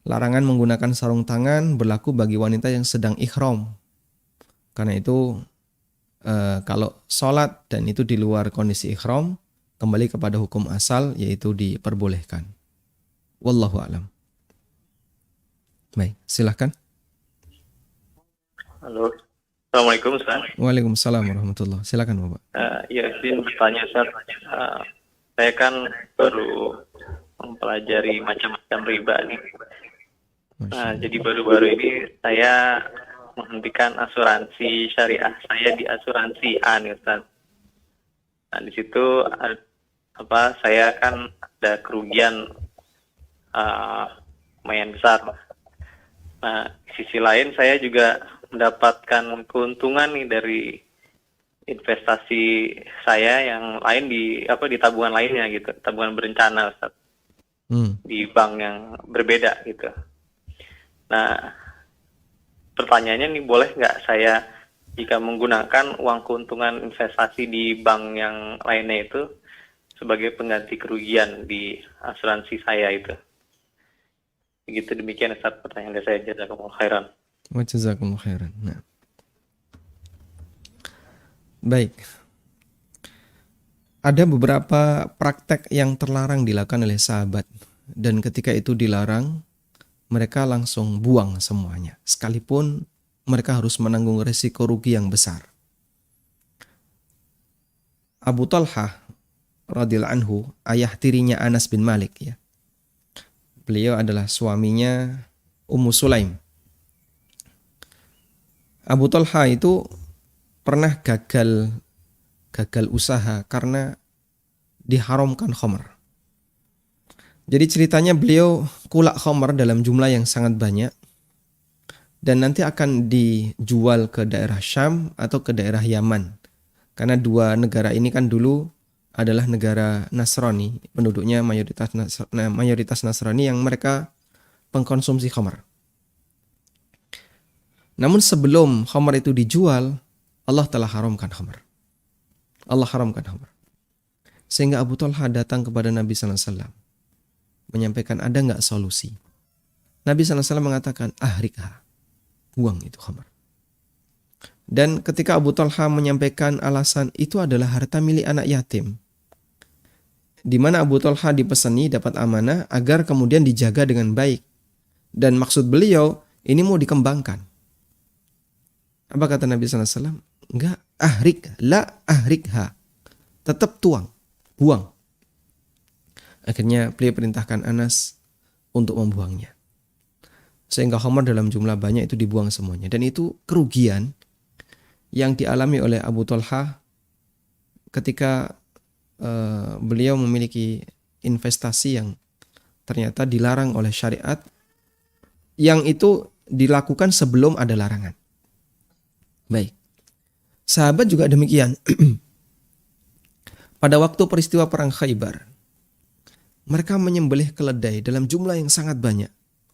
Larangan menggunakan sarung tangan berlaku bagi wanita yang sedang ihram. Karena itu kalau sholat dan itu di luar kondisi ihram, kembali kepada hukum asal yaitu diperbolehkan. Wallahu a'lam. Baik, silahkan. Halo, Assalamualaikum Ustaz. Waalaikumsalam warahmatullahi. Silakan Bapak. Ya, izin bertanya Ustaz. Saya kan baru mempelajari macam-macam riba nih. Jadi baru-baru ini saya menghentikan asuransi syariah saya di asuransi A nih Ustaz. Nah, di situ saya kan ada kerugian lumayan besar. Nah, di sisi lain saya juga mendapatkan keuntungan nih dari investasi saya yang lain di tabungan lainnya gitu, tabungan berencana Ustaz. Di bank yang berbeda gitu. Nah, pertanyaannya nih, boleh nggak saya jika menggunakan uang keuntungan investasi di bank yang lainnya itu sebagai pengganti kerugian di asuransi saya itu? Begitu, demikian Ustaz pertanyaan dari saya. Jazakumullah khairan. Wa jazakumullah khairan. Nah. Baik. Ada beberapa praktek yang terlarang dilakukan oleh sahabat, dan ketika itu dilarang, mereka langsung buang semuanya, sekalipun mereka harus menanggung risiko rugi yang besar. Abu Talha radhiyallahu anhu, ayah tirinya Anas bin Malik ya. Beliau adalah suaminya Ummu Sulaim. Abu Talha itu pernah gagal usaha karena diharamkan khamr. Jadi ceritanya beliau kulak khamr dalam jumlah yang sangat banyak dan nanti akan dijual ke daerah Syam atau ke daerah Yaman. Karena dua negara ini kan dulu adalah negara Nasrani, penduduknya mayoritas Nasrani yang mereka pengkonsumsi khamr. Namun sebelum khamr itu dijual, Allah telah haramkan khamr. Allah haramkan khamr. Sehingga Abu Talha datang kepada Nabi sallallahu alaihi wasallam menyampaikan, ada nggak solusi? Nabi sallallahu alaihi wasallam mengatakan, ahrikha, buang itu khamr. Dan ketika Abu Talha menyampaikan alasan itu adalah harta milik anak yatim, di mana Abu Talha dipesani dapat amanah agar kemudian dijaga dengan baik. Dan maksud beliau ini mau dikembangkan. Apa kata Nabi sallallahu alaihi wasallam? Enggak, ahrik, la ahrikha. Tetap tuang, buang. Akhirnya beliau perintahkan Anas untuk membuangnya. Sehingga khamr dalam jumlah banyak itu dibuang semuanya. Dan itu kerugian yang dialami oleh Abu Talha ketika beliau memiliki investasi yang ternyata dilarang oleh syariat, yang itu dilakukan sebelum ada larangan. Baik. Sahabat juga demikian. Pada waktu peristiwa perang Khaybar, mereka menyembelih keledai dalam jumlah yang sangat banyak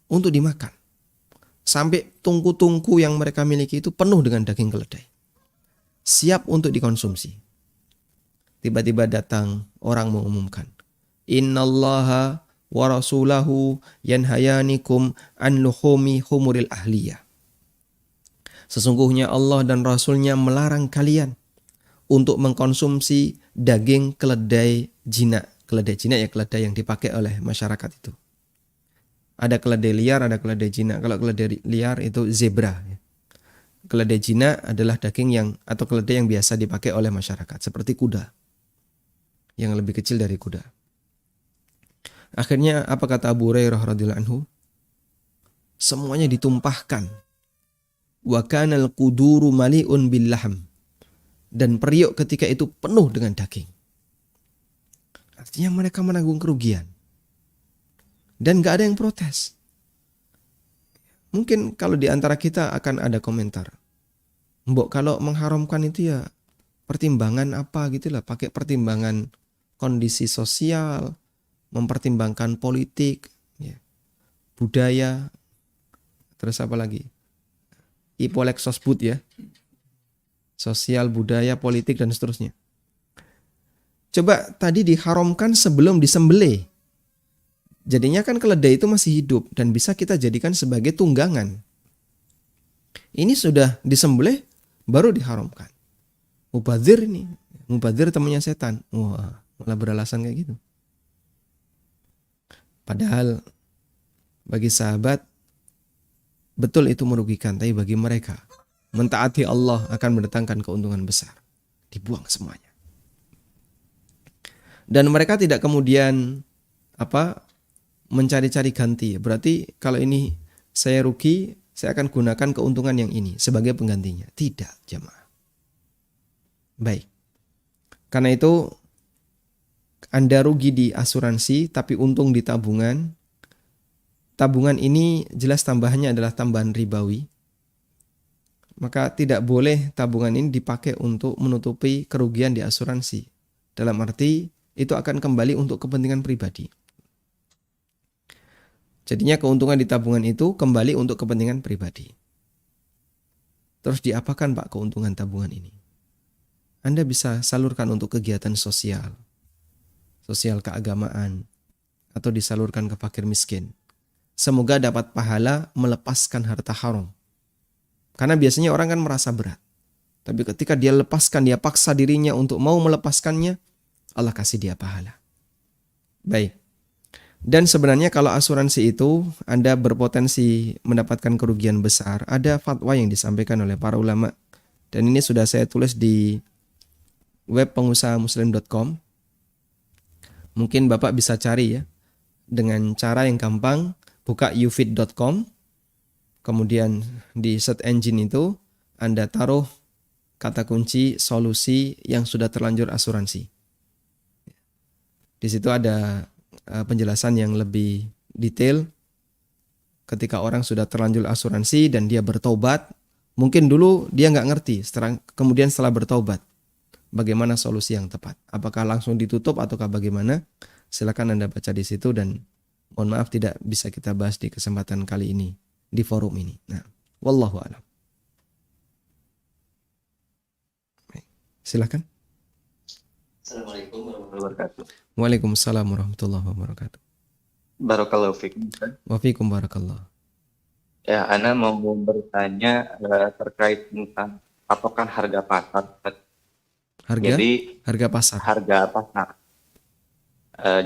untuk dimakan. Sampai tungku-tungku yang mereka miliki itu penuh dengan daging keledai, siap untuk dikonsumsi. Tiba-tiba datang orang mengumumkan, innallaha wa rasulahu yanhayanikum an luhumi humuril ahliyah. Sesungguhnya Allah dan Rasulnya melarang kalian untuk mengkonsumsi daging keledai jinak. Keledai jinak ya keledai yang dipakai oleh masyarakat itu. Ada keledai liar, ada keledai jinak. Kalau keledai liar itu zebra. Keledai jinak adalah daging yang atau keledai yang biasa dipakai oleh masyarakat, seperti kuda, yang lebih kecil dari kuda. Akhirnya apa kata Abu Hurairah radhiyallahu anhu? Semuanya ditumpahkan. Wa kanal quduru mali'un bil lahm. Dan periuk ketika itu penuh dengan daging. Artinya mereka menanggung kerugian. Dan gak ada yang protes. Mungkin kalau di antara kita akan ada komentar, mbok kalau mengharamkan itu ya pertimbangan apa gitu lah, pakai pertimbangan kondisi sosial, mempertimbangkan politik, ya, budaya, terus apa lagi? Ipolek sosbud ya, sosial, budaya, politik dan seterusnya. Coba tadi diharamkan sebelum disembelih. Jadinya kan keledai itu masih hidup dan bisa kita jadikan sebagai tunggangan. Ini sudah disembelih baru diharamkan. Mubadzir ini, mubadzir temannya setan. Wah, malah beralasan kayak gitu. Padahal bagi sahabat betul itu merugikan, tapi bagi mereka mentaati Allah akan mendatangkan keuntungan besar. Dibuang semuanya. Dan mereka tidak kemudian mencari-cari ganti. Berarti kalau ini saya rugi, saya akan gunakan keuntungan yang ini sebagai penggantinya. Tidak, jemaah. Baik. Karena itu Anda rugi di asuransi tapi untung di tabungan. Tabungan ini jelas tambahannya adalah tambahan ribawi. Maka tidak boleh tabungan ini dipakai untuk menutupi kerugian di asuransi. Dalam arti itu akan kembali untuk kepentingan pribadi. Jadinya keuntungan di tabungan itu kembali untuk kepentingan pribadi. Terus diapakan Pak keuntungan tabungan ini? Anda bisa salurkan untuk kegiatan sosial keagamaan, atau disalurkan ke fakir miskin. Semoga dapat pahala melepaskan harta haram. Karena biasanya orang kan merasa berat. Tapi ketika dia lepaskan, dia paksa dirinya untuk mau melepaskannya, Allah kasih dia pahala. Baik. Dan sebenarnya kalau asuransi itu Anda berpotensi mendapatkan kerugian besar, ada fatwa yang disampaikan oleh para ulama. Dan ini sudah saya tulis di web pengusahamuslim.com. Mungkin Bapak bisa cari ya. Dengan cara yang gampang, buka ufit.com. Kemudian di search engine itu Anda taruh kata kunci solusi yang sudah terlanjur asuransi. Di situ ada penjelasan yang lebih detail ketika orang sudah terlanjur asuransi dan dia bertobat. Mungkin dulu dia nggak ngerti, kemudian setelah bertobat, bagaimana solusi yang tepat. Apakah langsung ditutup ataukah bagaimana? Silakan Anda baca di situ dan mohon maaf tidak bisa kita bahas di kesempatan kali ini, di forum ini. Nah, wallahu a'lam. Silakan. Assalamualaikum warahmatullahi wabarakatuh. Waalaikumsalam warahmatullahi wabarakatuh. Barakallahu fikum. Wa fikum barakallah. Ya, Ana mau bertanya terkait tentang patokan harga pasar. Harga pasar. Harga pasar.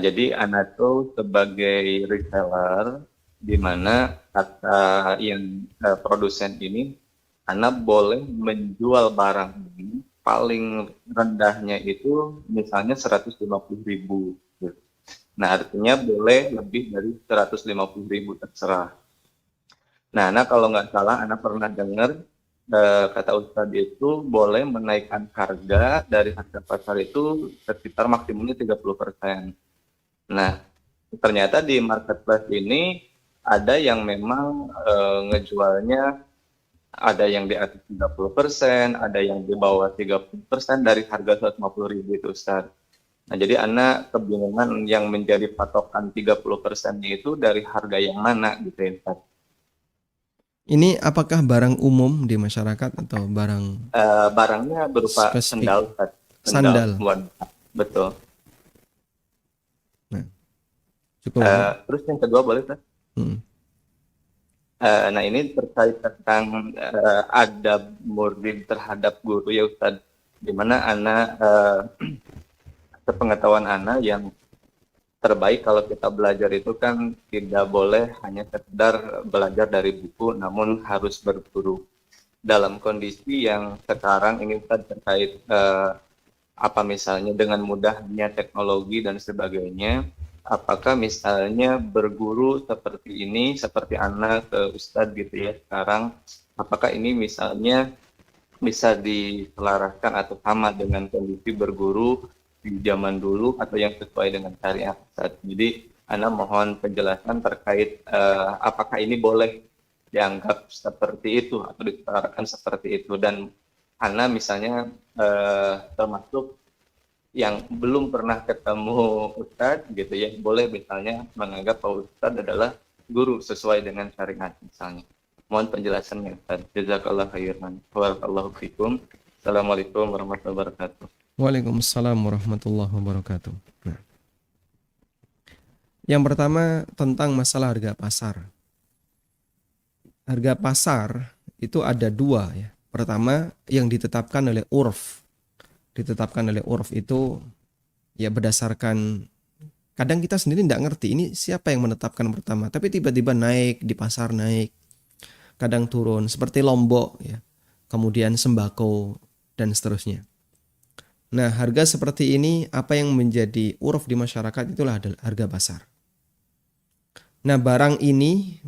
Jadi Ana tuh sebagai reseller, di mana kata yang produsen ini, Ana boleh menjual barang ini paling rendahnya itu misalnya 150.000. Nah, artinya boleh lebih dari 150.000, terserah. Nah, Ana kalau nggak salah, Ana pernah dengar kata Ustadz itu boleh menaikkan harga dari harga pasar itu sekitar maksimumnya 30%. Nah, ternyata di marketplace ini ada yang memang ngejualnya, ada yang di atas 30%, ada yang di bawah 30% dari harga 150.000 itu, Ustaz. Nah, jadi Ana kebingungan yang menjadi patokan 30%-nya itu dari harga yang mana gitu ya, Ustaz. Ini apakah barang umum di masyarakat atau barang Barangnya berupa spesifik? sendal, Ustaz. Sandal. Betul. Nah, cukup. Terus yang kedua boleh, Ustaz? Nah, ini terkait tentang adab murid terhadap guru ya, Ustaz. Di mana Ana sepengetahuan Ana yang terbaik kalau kita belajar itu kan tidak boleh hanya sekedar belajar dari buku, namun harus berguru. Dalam kondisi yang sekarang ini Ustaz terkait apa misalnya dengan mudahnya teknologi dan sebagainya, apakah misalnya berguru seperti ini, seperti Ana ke Ustadz gitu ya sekarang, apakah ini misalnya bisa diselaraskan atau sama dengan kondisi berguru di zaman dulu atau yang sesuai dengan syariat Ustadz? Jadi Ana mohon penjelasan terkait apakah ini boleh dianggap seperti itu atau diselaraskan seperti itu, dan Ana misalnya termasuk yang belum pernah ketemu Ustadz gitu ya, boleh misalnya menganggap bahwa Ustadz adalah guru sesuai dengan syariat misalnya. Mohon penjelasannya Ustadz. Jazakallah khairan. Barakallahu fikum. Assalamualaikum warahmatullahi wabarakatuh. Waalaikumsalam warahmatullahi wabarakatuh. Nah, yang pertama tentang masalah harga pasar. Harga pasar itu ada dua ya. Pertama yang ditetapkan oleh urf. Ditetapkan oleh urf itu ya berdasarkan, kadang kita sendiri tidak ngerti ini siapa yang menetapkan pertama, tapi tiba-tiba naik di pasar, naik, kadang turun seperti lombok ya, kemudian sembako dan seterusnya. Nah, harga seperti ini apa yang menjadi urf di masyarakat itulah adalah harga pasar. Nah, barang ini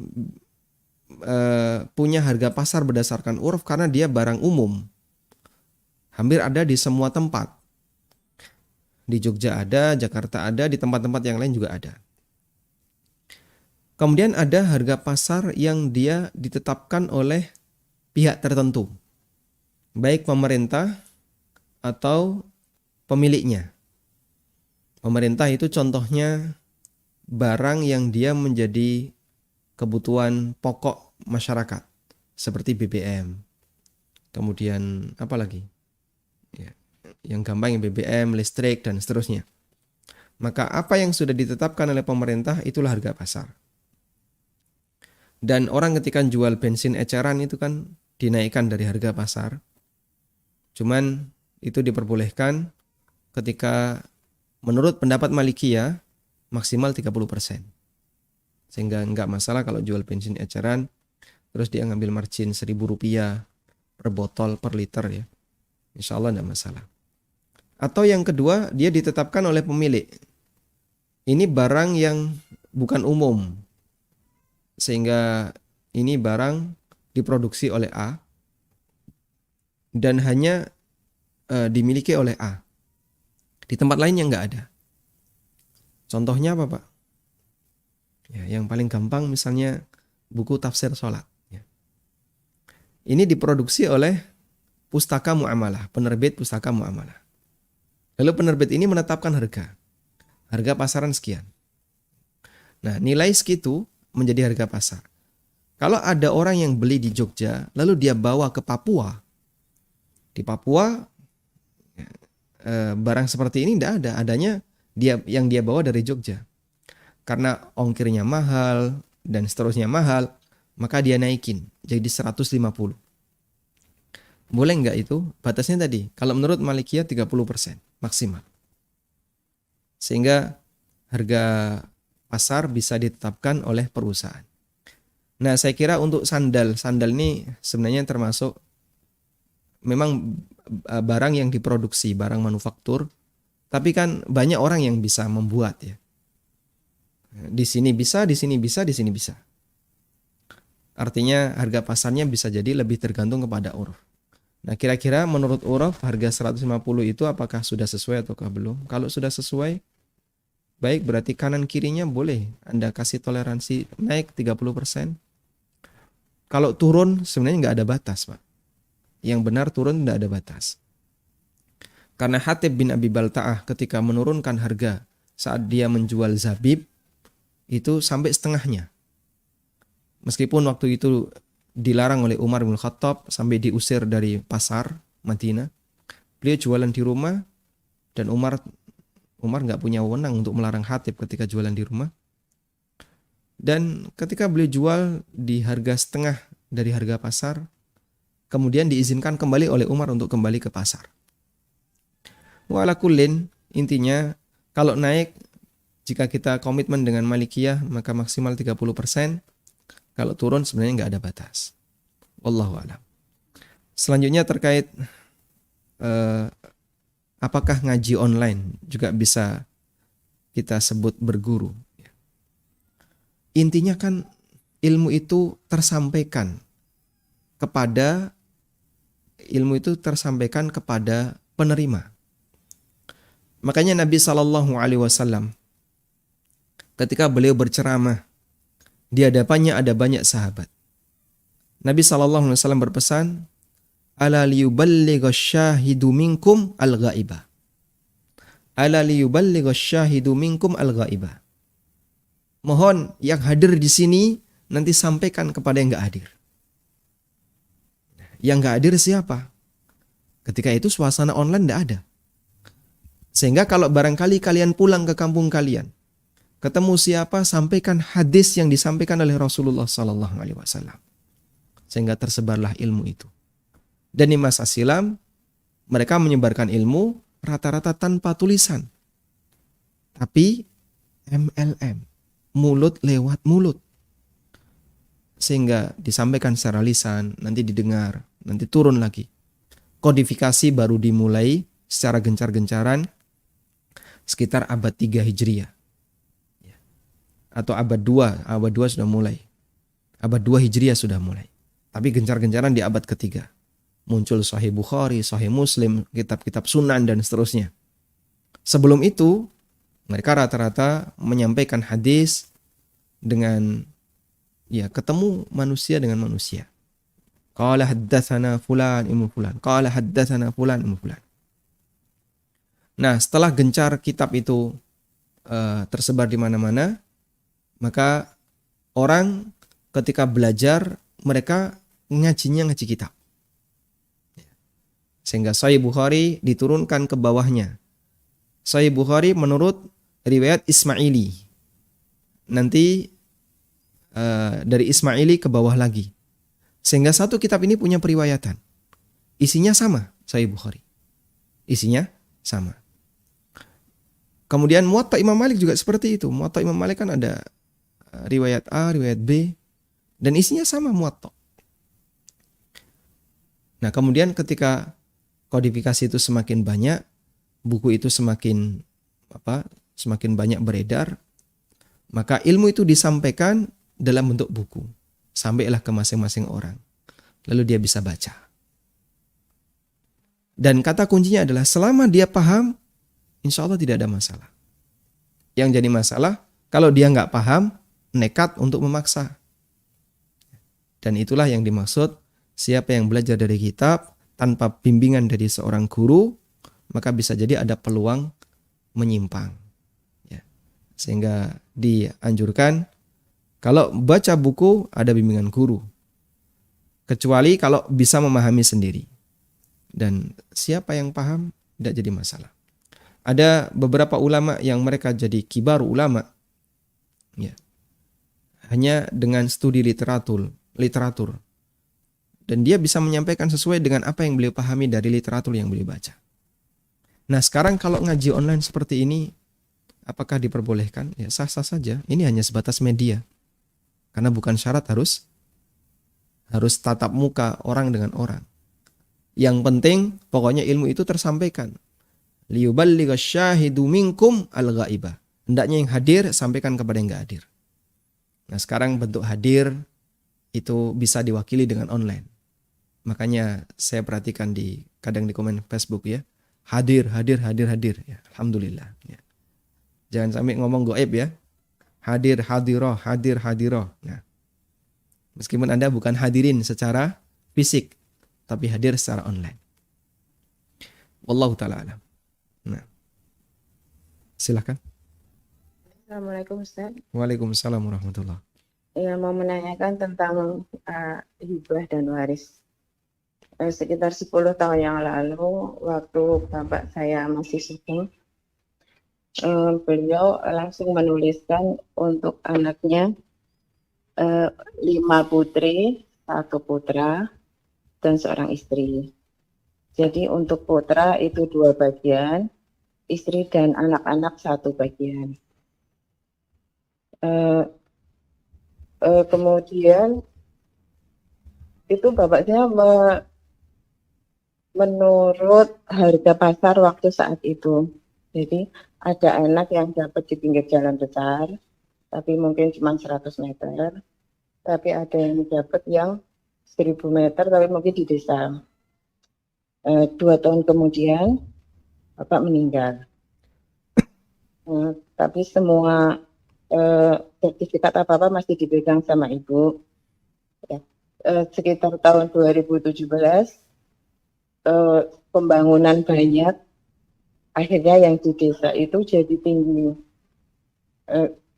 punya harga pasar berdasarkan urf karena dia barang umum. Hampir ada di semua tempat. Di Jogja ada, Jakarta ada, di tempat-tempat yang lain juga ada. Kemudian ada harga pasar yang dia ditetapkan oleh pihak tertentu. Baik pemerintah atau pemiliknya. Pemerintah itu contohnya barang yang dia menjadi kebutuhan pokok masyarakat. Seperti BBM, kemudian apa lagi? Ya, yang gampang yang BBM, listrik dan seterusnya. Maka apa yang sudah ditetapkan oleh pemerintah itulah harga pasar. Dan orang ketika jual bensin eceran itu kan dinaikkan dari harga pasar. Cuman itu diperbolehkan ketika menurut pendapat Malikiyah maksimal 30%. Sehingga enggak masalah kalau jual bensin eceran terus dia ngambil margin Rp1.000 per botol per liter ya. Insya Allah enggak masalah. Atau yang kedua, dia ditetapkan oleh pemilik. Ini barang yang bukan umum. Sehingga ini barang diproduksi oleh A dan hanya dimiliki oleh A. Di tempat lain yang enggak ada. Contohnya apa, Pak? Ya, yang paling gampang misalnya buku tafsir sholat. Ya. Ini diproduksi oleh Pustaka Muamalah, penerbit Pustaka Muamalah. Lalu penerbit ini menetapkan harga pasaran sekian. Nah, nilai segitu menjadi harga pasar. Kalau ada orang yang beli di Jogja, lalu dia bawa ke Papua. Di Papua, barang seperti ini tidak ada. Adanya yang dia bawa dari Jogja. Karena ongkirnya mahal dan seterusnya mahal, maka dia naikin jadi 150. Boleh nggak itu? Batasnya tadi, kalau menurut Malikiyah 30% maksimal. Sehingga harga pasar bisa ditetapkan oleh perusahaan. Nah, saya kira untuk sandal ini sebenarnya termasuk memang barang yang diproduksi, barang manufaktur, tapi kan banyak orang yang bisa membuat ya. Di sini bisa, di sini bisa, di sini bisa. Artinya harga pasarnya bisa jadi lebih tergantung kepada uruf. Nah, kira-kira menurut uruf harga 150 itu apakah sudah sesuai ataukah belum? Kalau sudah sesuai, baik, berarti kanan kirinya boleh Anda kasih toleransi naik 30%. Kalau turun sebenarnya nggak ada batas, Pak. Yang benar turun nggak ada batas. Karena Hatib bin Abi Balta'ah ketika menurunkan harga saat dia menjual zabib, itu sampai setengahnya. Meskipun waktu itu dilarang oleh Umar bin Khattab sampai diusir dari pasar Madinah, beliau jualan di rumah dan Umar nggak punya wewenang untuk melarang Hatib ketika jualan di rumah. Dan ketika beliau jual di harga setengah dari harga pasar, kemudian diizinkan kembali oleh Umar untuk kembali ke pasar. Walakullin, intinya kalau naik, jika kita komitmen dengan Malikiyah maka maksimal 30%. Kalau turun sebenarnya nggak ada batas. Wallahu a'lam. Selanjutnya terkait apakah ngaji online juga bisa kita sebut berguru. Intinya kan ilmu itu tersampaikan kepada penerima. Makanya Nabi SAW ketika beliau berceramah, di hadapannya ada banyak sahabat. Nabi SAW berpesan, ala liyuballighash syahidu minkum al-ghaibah. Ala liyuballighash syahidu minkum al-ghaibah. Mohon yang hadir di sini nanti sampaikan kepada yang enggak hadir. Yang enggak hadir siapa? Ketika itu suasana online enggak ada. Sehingga kalau barangkali kalian pulang ke kampung kalian, ketemu siapa, sampaikan hadis yang disampaikan oleh Rasulullah SAW. Sehingga tersebarlah ilmu itu. Dan di masa silam, mereka menyebarkan ilmu rata-rata tanpa tulisan. Tapi MLM, mulut lewat mulut. Sehingga disampaikan secara lisan, nanti didengar, nanti turun lagi. Kodifikasi baru dimulai secara gencar-gencaran sekitar abad 3 Hijriah. Atau abad 2 sudah mulai. Abad 2 Hijriah sudah mulai. Tapi gencar-gencaran di abad ketiga. Muncul Sahih Bukhari, Sahih Muslim, kitab-kitab Sunan dan seterusnya. Sebelum itu, mereka rata-rata menyampaikan hadis dengan ketemu manusia dengan manusia. Qala haddatsana fulan ibnu fulan, qala haddatsana fulan ibnu fulan. Nah, setelah gencar kitab itu tersebar di mana-mana, maka orang ketika belajar, mereka ngaji kitab. Sehingga Sahih Bukhari diturunkan ke bawahnya. Sahih Bukhari menurut riwayat Ismaili. Nanti dari Ismaili ke bawah lagi. Sehingga satu kitab ini punya periwayatan. Isinya sama, Sahih Bukhari. Isinya sama. Kemudian Muwatta Imam Malik juga seperti itu. Muwatta Imam Malik kan ada riwayat A, riwayat B, dan isinya sama Muwatta. Nah, kemudian ketika kodifikasi itu semakin banyak, buku itu semakin banyak beredar, maka ilmu itu disampaikan dalam bentuk buku, sampailah ke masing-masing orang. Lalu dia bisa baca. Dan kata kuncinya adalah selama dia paham, insya Allah tidak ada masalah. Yang jadi masalah, kalau dia nggak paham, nekat untuk memaksa. Dan itulah yang dimaksud, siapa yang belajar dari kitab tanpa bimbingan dari seorang guru, maka bisa jadi ada peluang menyimpang. Ya. Sehingga dianjurkan, kalau baca buku ada bimbingan guru. Kecuali kalau bisa memahami sendiri. Dan siapa yang paham, tidak jadi masalah. Ada beberapa ulama yang mereka jadi kibar ulama, ya, hanya dengan studi literatur, dan dia bisa menyampaikan sesuai dengan apa yang beliau pahami dari literatur yang beliau baca. Nah, sekarang kalau ngaji online seperti ini, apakah diperbolehkan? Ya, sah-sah saja. Ini hanya sebatas media, karena bukan syarat harus tatap muka orang dengan orang. Yang penting pokoknya ilmu itu tersampaikan. Liyuballigha syahidu minkum al-ghaibah. Hendaknya yang hadir sampaikan kepada yang enggak hadir. Nah, sekarang bentuk hadir itu bisa diwakili dengan online. Makanya saya perhatikan kadang di komen Facebook ya. Hadir. Ya, alhamdulillah ya. Jangan sampai ngomong gaib ya. Hadir, hadiroh. Nah, meskipun Anda bukan hadirin secara fisik, tapi hadir secara online. Wallahu ta'ala alam. Nah, silakan. Assalamualaikum Ustaz. Waalaikumsalam warahmatullahi. Ya, mau menanyakan tentang hibah dan waris. Sekitar 10 tahun yang lalu, waktu bapak saya masih hidup, beliau langsung menuliskan untuk anaknya 5 putri, 1 putra, dan seorang istri. Jadi untuk putra itu 2 bagian, istri dan anak-anak 1 bagian. Kemudian itu bapak saya menurut harga pasar waktu saat itu. Jadi ada anak yang dapat di pinggir jalan besar, tapi mungkin cuma 100 meter. Tapi ada yang dapat yang 1000 meter, tapi mungkin di desa. 2 tahun kemudian, bapak meninggal. Tapi semua sertifikat apa-apa masih dipegang sama ibu. Ya. Sekitar tahun 2017, pembangunan banyak, akhirnya yang di desa itu jadi tinggi.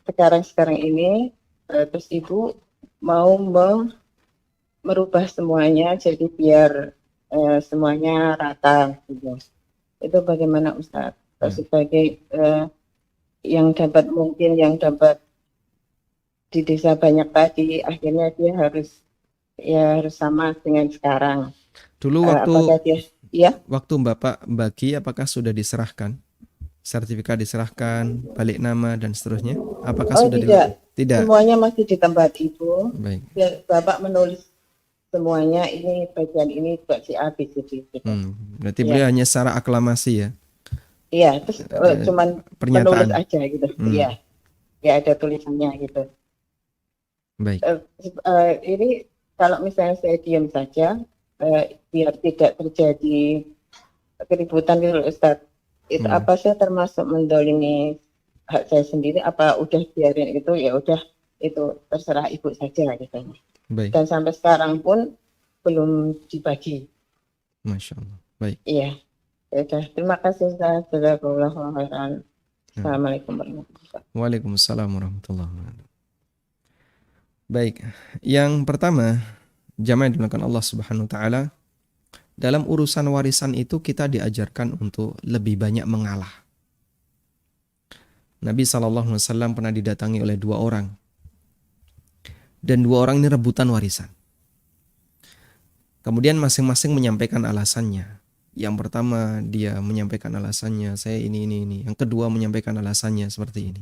Sekarang ini, terus ibu mau merubah semuanya jadi biar semuanya rata. Gitu. Itu bagaimana Ustaz? Sebagai yang dapat di desa banyak tadi, akhirnya dia harus sama dengan sekarang. Dulu ya? Waktu Bapak bagi, apakah sudah diserahkan? Sertifikat diserahkan, balik nama dan seterusnya? Apakah sudah tidak. Tidak. Semuanya masih di tempat ibu. Baik. Bapak menulis semuanya, ini bagian ini buat si A, B, C, D. Gitu. Berarti beliau hanya secara aklamasi ya? Iya, terus cuman pernyataan. menulis aja gitu. Iya, ya ada tulisannya gitu. Baik. Ini kalau misalnya saya diam saja, biar tidak terjadi keributan gitu Ustaz. Itu apa saya termasuk mendolimi hak saya sendiri? Apa udah biarin itu, ya udah itu terserah ibu saja gitu. Baik. Dan sampai sekarang pun belum dibagi. Masya Allah. Baik. Iya. Ya, terima kasih Ustaz. Jazakallahu khairan. Assalamualaikum warahmatullahi wabarakatuh. Waalaikumsalam warahmatullahi wabarakatuh. Baik, yang pertama, jamaah yang dimuliakan Allah Subhanahu wa taala, dalam urusan warisan itu kita diajarkan untuk lebih banyak mengalah. Nabi SAW pernah didatangi oleh 2 orang. Dan 2 orang ini rebutan warisan. Kemudian masing-masing menyampaikan alasannya. Yang pertama dia menyampaikan alasannya, saya ini. Yang kedua menyampaikan alasannya seperti ini.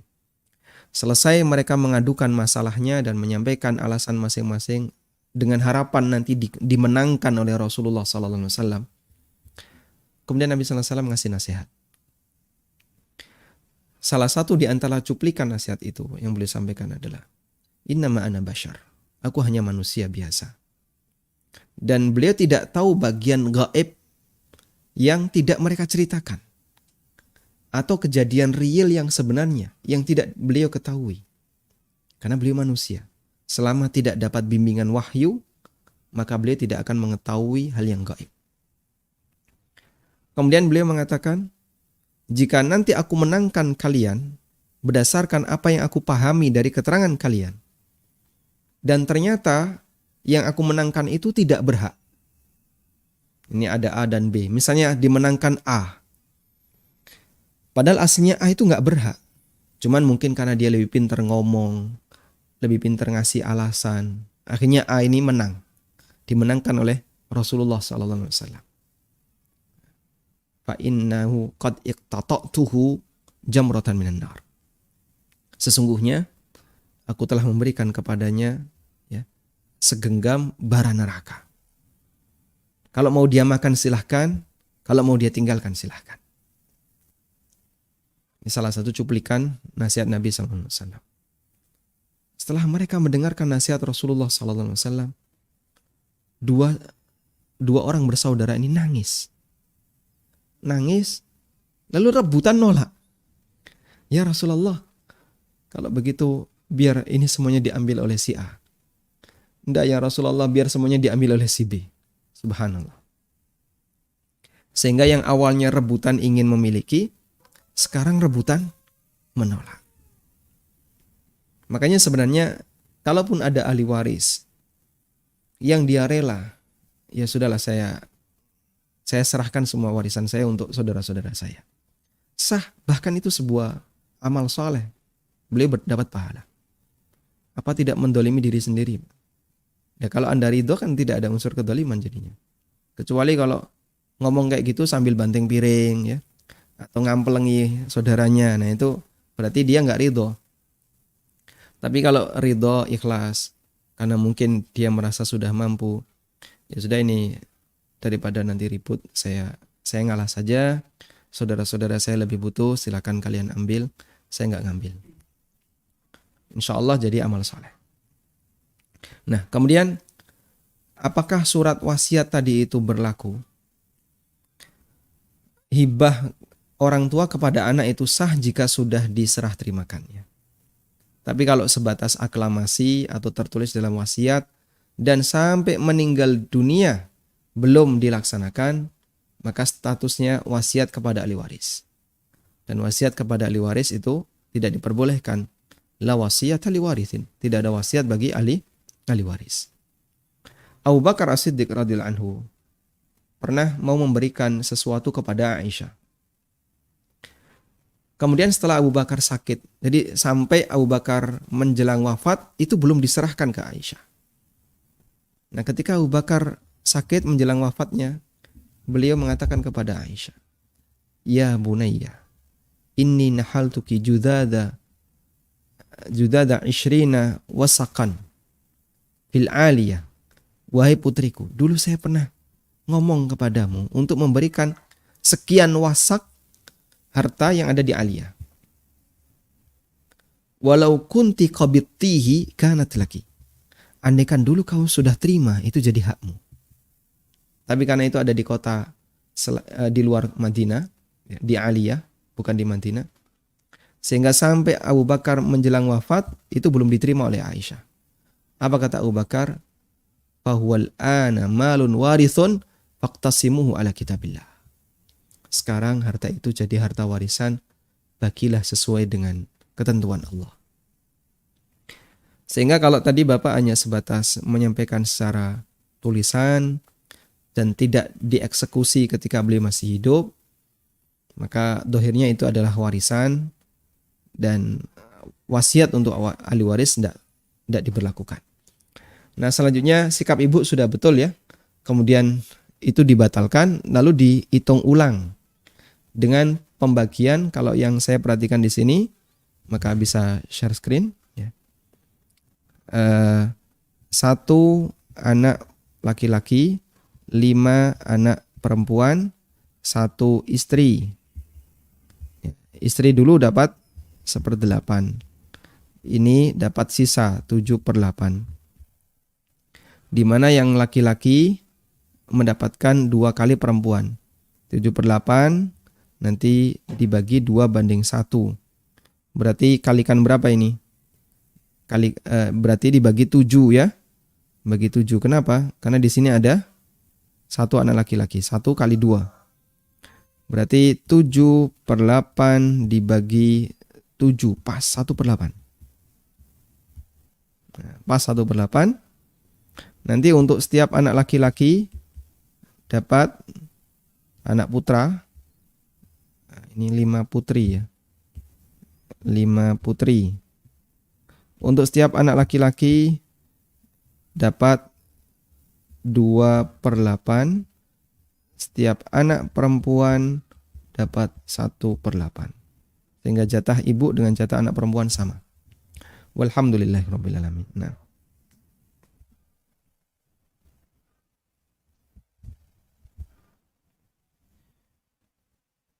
Selesai mereka mengadukan masalahnya dan menyampaikan alasan masing-masing dengan harapan nanti dimenangkan oleh Rasulullah SAW. Kemudian Nabi SAW ngasih nasihat. Salah satu di antara cuplikan nasihat itu yang beliau sampaikan adalah, innama ana bashar, aku hanya manusia biasa. Dan beliau tidak tahu bagian gaib yang tidak mereka ceritakan. Atau kejadian real yang sebenarnya yang tidak beliau ketahui. Karena beliau manusia. Selama tidak dapat bimbingan wahyu, maka beliau tidak akan mengetahui hal yang gaib. Kemudian beliau mengatakan, jika nanti aku menangkan kalian berdasarkan apa yang aku pahami dari keterangan kalian, dan ternyata yang aku menangkan itu tidak berhak. Ini ada A dan B. Misalnya dimenangkan A. Padahal aslinya A itu nggak berhak. Cuman mungkin karena dia lebih pintar ngomong, lebih pintar ngasih alasan. Akhirnya A ini menang. Dimenangkan oleh Rasulullah SAW. Fa innahu qad iqtata'tuhu jamratan minan nar. Sesungguhnya aku telah memberikan kepadanya segenggam bara neraka. Kalau mau dia makan silahkan, kalau mau dia tinggalkan silahkan. Ini salah satu cuplikan nasihat Nabi SAW. Setelah mereka mendengarkan nasihat Rasulullah SAW, dua orang bersaudara ini nangis, lalu rebutan nolak. Ya Rasulullah, kalau begitu biar ini semuanya diambil oleh si A. Enggak ya Rasulullah, biar semuanya diambil oleh si B. Subhanallah. Sehingga yang awalnya rebutan ingin memiliki, sekarang rebutan menolak. Makanya sebenarnya kalaupun ada ahli waris yang dia rela, ya sudahlah saya serahkan semua warisan saya untuk saudara-saudara saya. Sah, bahkan itu sebuah amal soleh. Beliau dapat pahala. Apa tidak mendolimi diri sendiri? Ya kalau Anda ridho kan tidak ada unsur kedoliman jadinya. Kecuali kalau ngomong kayak gitu sambil banting piring ya, atau ngampelengi saudaranya, nah itu berarti dia nggak ridho. Tapi kalau ridho ikhlas, karena mungkin dia merasa sudah mampu, ya sudah ini daripada nanti ribut, saya ngalah saja. Saudara-saudara saya lebih butuh, silakan kalian ambil, saya nggak ngambil. Insya Allah jadi amal soleh. Nah, kemudian apakah surat wasiat tadi itu berlaku? Hibah orang tua kepada anak itu sah jika sudah diserah terimakannya. Tapi kalau sebatas aklamasi atau tertulis dalam wasiat dan sampai meninggal dunia belum dilaksanakan, maka statusnya wasiat kepada ahli waris. Dan wasiat kepada ahli waris itu tidak diperbolehkan. La wasiyata li warithin. Tidak ada wasiat bagi ahli waris. Abu Bakar As-Siddiq radhiyallahu anhu pernah mau memberikan sesuatu kepada Aisyah. Kemudian setelah Abu Bakar sakit, jadi sampai Abu Bakar menjelang wafat itu belum diserahkan ke Aisyah. Nah, ketika Abu Bakar sakit menjelang wafatnya, beliau mengatakan kepada Aisyah, "Ya bunayya, inni nahaltuki judada 20 wasaqan fil aliyah." Wahai putriku, dulu saya pernah ngomong kepadamu untuk memberikan sekian wasak harta yang ada di aliyah. Walau kunti qabittihi kanat laki. Andaikan dulu kau sudah terima, itu jadi hakmu. Tapi karena itu ada di kota di luar Madinah, di aliyah, bukan di Madinah. Sehingga sampai Abu Bakar menjelang wafat, itu belum diterima oleh Aisyah. Apa kata Abu Bakar? Fahuwal ana malun warithun faqtasimuhu ala kitabillah. Sekarang harta itu jadi harta warisan, bagilah sesuai dengan ketentuan Allah. Sehingga kalau tadi Bapak hanya sebatas menyampaikan secara tulisan, dan tidak dieksekusi ketika beliau masih hidup, maka dohirnya itu adalah warisan dan wasiat untuk ahli waris tidak diberlakukan. Nah, selanjutnya sikap ibu sudah betul ya. Kemudian itu dibatalkan lalu dihitung ulang dengan pembagian. Kalau yang saya perhatikan di sini, maka bisa share screen ya. 1 anak laki-laki, 5 anak perempuan, 1 istri. Istri dulu dapat 1/8. Ini dapat sisa 7/8. Di mana yang laki-laki mendapatkan 2 kali perempuan. 7/8 nanti dibagi 2/1. Berarti kalikan berapa ini? Berarti dibagi 7 ya. Bagi 7. Kenapa? Karena di sini ada 1 anak laki-laki. 1 kali 2. Berarti 7/8 dibagi 7. Pas 1/8. Nah, pas 1/8. Nanti untuk setiap anak laki-laki dapat anak putra. Nah, ini 5 putri ya. 5 putri. Untuk setiap anak laki-laki dapat 2/8. Setiap anak perempuan dapat 1/8. Sehingga jatah ibu dengan jatah anak perempuan sama. Walhamdulillahirabbil alamin. Nah.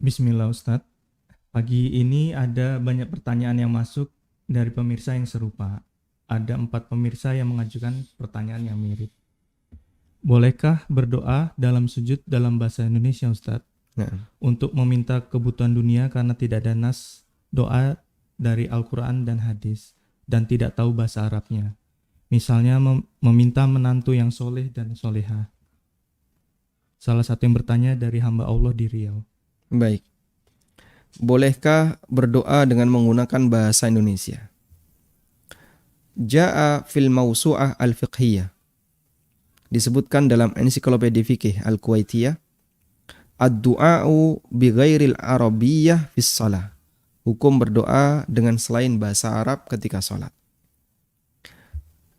Bismillah Ustadz. Pagi ini ada banyak pertanyaan yang masuk dari pemirsa yang serupa. Ada 4 pemirsa yang mengajukan pertanyaan yang mirip. Bolehkah berdoa dalam sujud dalam bahasa Indonesia Ustadz? Nah. Untuk meminta kebutuhan dunia karena tidak ada nas doa dari Al-Quran dan hadis dan tidak tahu bahasa Arabnya. Misalnya meminta menantu yang soleh dan soleha. Salah satu yang bertanya dari hamba Allah di Riau. Baik. Bolehkah berdoa dengan menggunakan bahasa Indonesia? Ja'a fil mawsu'ah al-fiqhiyah. Disebutkan dalam ensiklopedia fikih Al-Kuwaitiyah, ad-du'a'u bi ghairil arabiyyah fis shalah. Hukum berdoa dengan selain bahasa Arab ketika salat.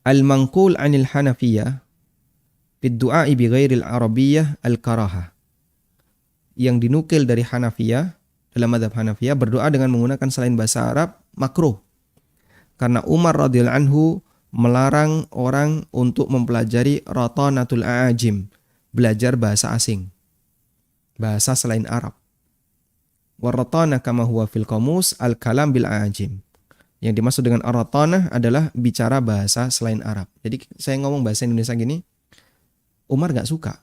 Al-manqul 'anil Hanafiyah bid du'a'i bi ghairil arabiyyah al-karahah. Yang dinukil dari Hanafiyah, dalam mazhab Hanafiyah, berdoa dengan menggunakan selain bahasa Arab makruh. Karena Umar radhiyallahu anhu melarang orang untuk mempelajari ratanatul a'ajim, belajar bahasa asing, bahasa selain Arab. Waratana kama huwa fil qamus al-kalam bil a'ajim. Yang dimaksud dengan ar-ratanah adalah bicara bahasa selain Arab. Jadi saya ngomong bahasa Indonesia gini, Umar gak suka.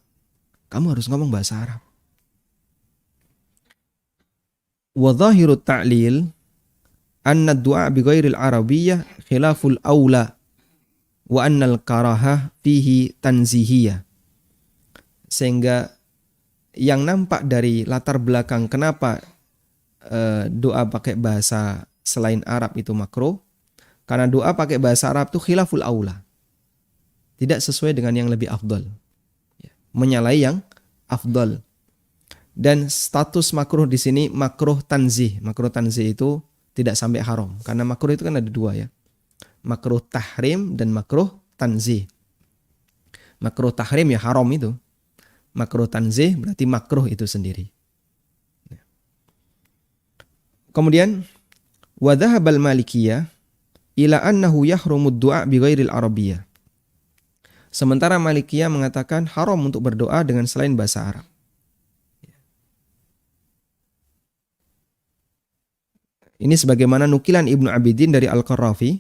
Kamu harus ngomong bahasa Arab. Wa dhahirut ta'lil anna ad-du'a bi ghairil arabiyyah khilaful aula wa annal karahah fihi tanzihiyah. Sehingga yang nampak dari latar belakang kenapa doa pakai bahasa selain Arab itu makruh, karena doa pakai bahasa Arab itu khilaful aula, tidak sesuai dengan yang lebih afdal, menyalahi yang afdal. Dan status makruh di sini makruh tanzih. Makruh tanzih itu tidak sampai haram, karena makruh itu kan ada 2 ya, makruh tahrim dan makruh tanzih. Makruh tahrim ya haram itu, makruh tanzih berarti makruh itu sendiri. Kemudian wa dhahabal malikiyah ila annahu yahrumud du'a bi ghairil arabiyyah. Sementara Malikiyah mengatakan haram untuk berdoa dengan selain bahasa Arab. Ini sebagaimana nukilan Ibnu Abidin dari Al-Qarrafi,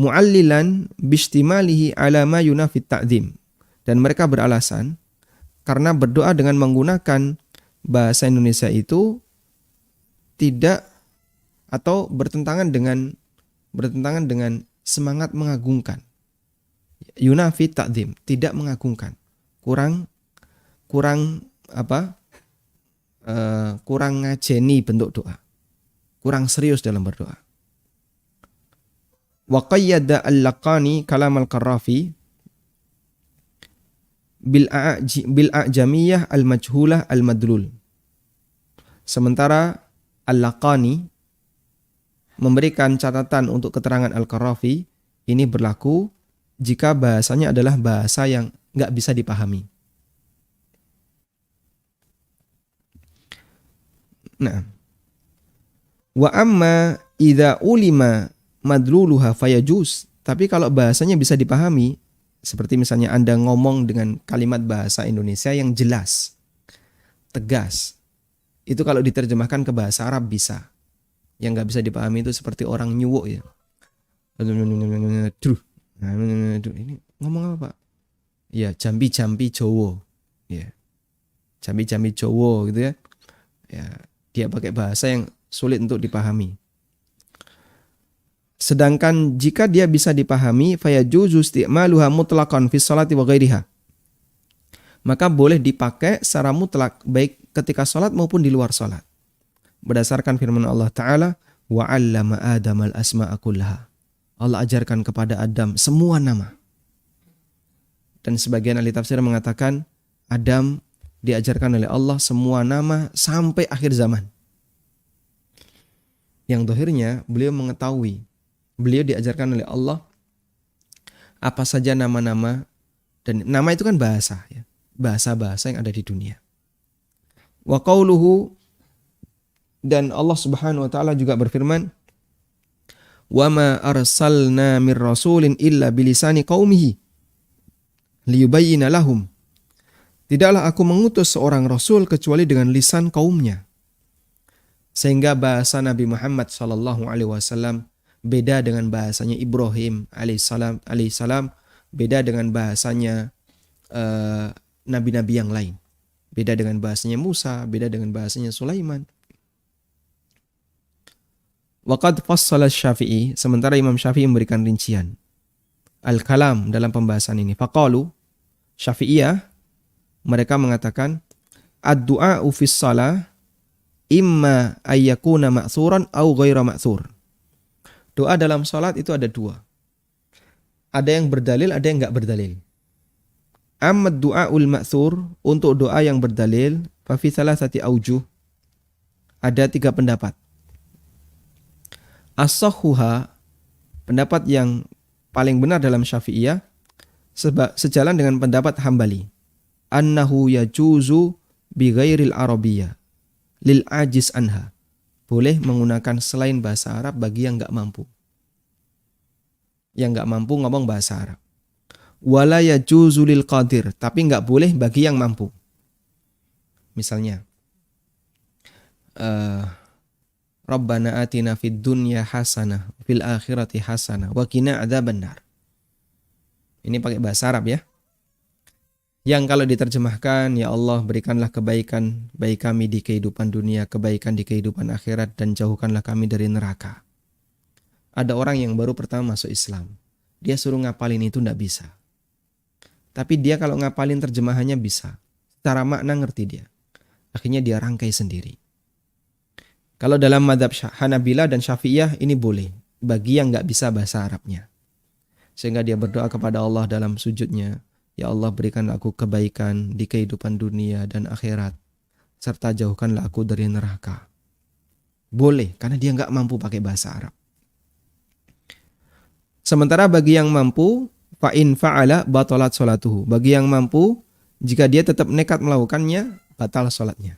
mu'allilan bistimalihi ala ma yunafit ta'zim. Dan mereka beralasan karena berdoa dengan menggunakan bahasa Indonesia itu tidak atau bertentangan dengan semangat mengagungkan. Yunafit ta'zim, tidak mengagungkan. Kurang ngajeni bentuk doa. Kurang serius dalam berdoa. Wa qayyada al-Laqani kalam al-Qarrafi bil a'jamiyah al-majhulah al-madlul. Sementara Al-Laqani memberikan catatan untuk keterangan Al-Qarafi, ini berlaku jika bahasanya adalah bahasa yang nggak bisa dipahami. Nah, wa amma idza ulima madluluha fayajuz. Tapi kalau bahasanya bisa dipahami, seperti misalnya Anda ngomong dengan kalimat bahasa Indonesia yang jelas, tegas, itu kalau diterjemahkan ke bahasa Arab bisa. Yang nggak bisa dipahami itu seperti orang nyuwuk ya. Ini ngomong apa Pak? Ya jambi-jambi Jowo. Ya. Jambi-jambi Jowo gitu ya. Ya, dia pakai bahasa yang sulit untuk dipahami. Sedangkan jika dia bisa dipahami, fayajuzu isti'maluha mutlaqan fi sholati wa ghairiha. Maka boleh dipakai secara mutlak baik ketika salat maupun di luar salat. Berdasarkan firman Allah Ta'ala, wa 'allama Adam al-asma'a kullaha. Allah ajarkan kepada Adam semua nama. Dan sebagian ahli tafsir mengatakan Adam diajarkan oleh Allah semua nama sampai akhir zaman. Yang dohirnya beliau mengetahui, beliau diajarkan oleh Allah apa saja nama-nama, dan nama itu kan bahasa ya, bahasa-bahasa yang ada di dunia. Wa qauluhu, dan Allah Subhanahu wa taala juga berfirman, wa ma arsalna mir rasulin illa bilisani qaumihi liyubayyina lahum. Tidaklah aku mengutus seorang rasul kecuali dengan lisan kaumnya. Sehingga bahasa Nabi Muhammad sallallahu alaihi wasallam beda dengan bahasanya Ibrahim alaihissalam, beda dengan bahasanya nabi-nabi yang lain. Beda dengan bahasanya Musa, beda dengan bahasanya Sulaiman. Waqad fassala Syafi'i, sementara Imam Syafi'i memberikan rincian al-kalam dalam pembahasan ini. Faqalu, Syafi'iyah, mereka mengatakan ad-du'a'u fis shalah imma ayyakuna ma'thuran au ghaira ma'thur. Doa dalam salat itu ada dua. Ada yang berdalil, ada yang enggak berdalil. Amma du'aul ma'thur, untuk doa yang berdalil, fa fi thalathati aujuh, ada 3 pendapat. As-sahhuha, pendapat yang paling benar dalam Syafi'iyah, sejalan dengan pendapat Hambali, annahu yajuzu bi ghairil arabiyyah lil ajiz anha. Boleh menggunakan selain bahasa Arab bagi yang enggak mampu. Yang enggak mampu ngomong bahasa Arab. Wala yajuzu lil qadir, tapi enggak boleh bagi yang mampu. Misalnya, Rabbana atina fid dunya hasanah fil akhirati hasanah wa qina adzabannar. Ini pakai bahasa Arab ya. Yang kalau diterjemahkan, ya Allah berikanlah kebaikan bagi kami di kehidupan dunia, kebaikan di kehidupan akhirat, dan jauhkanlah kami dari neraka. Ada orang yang baru pertama masuk Islam, dia suruh ngapalin itu enggak bisa. Tapi dia kalau ngapalin terjemahannya bisa. Secara makna ngerti dia. Akhirnya dia rangkai sendiri. Kalau dalam mazhab Hanabilah dan Syafi'iyah ini boleh bagi yang enggak bisa bahasa Arabnya. Sehingga dia berdoa kepada Allah dalam sujudnya, ya Allah berikanlah aku kebaikan di kehidupan dunia dan akhirat, serta jauhkanlah aku dari neraka. Boleh, karena dia enggak mampu pakai bahasa Arab. Sementara bagi yang mampu, fa in fa'ala batalat sholatuhu. Bagi yang mampu, jika dia tetap nekat melakukannya, batal sholatnya.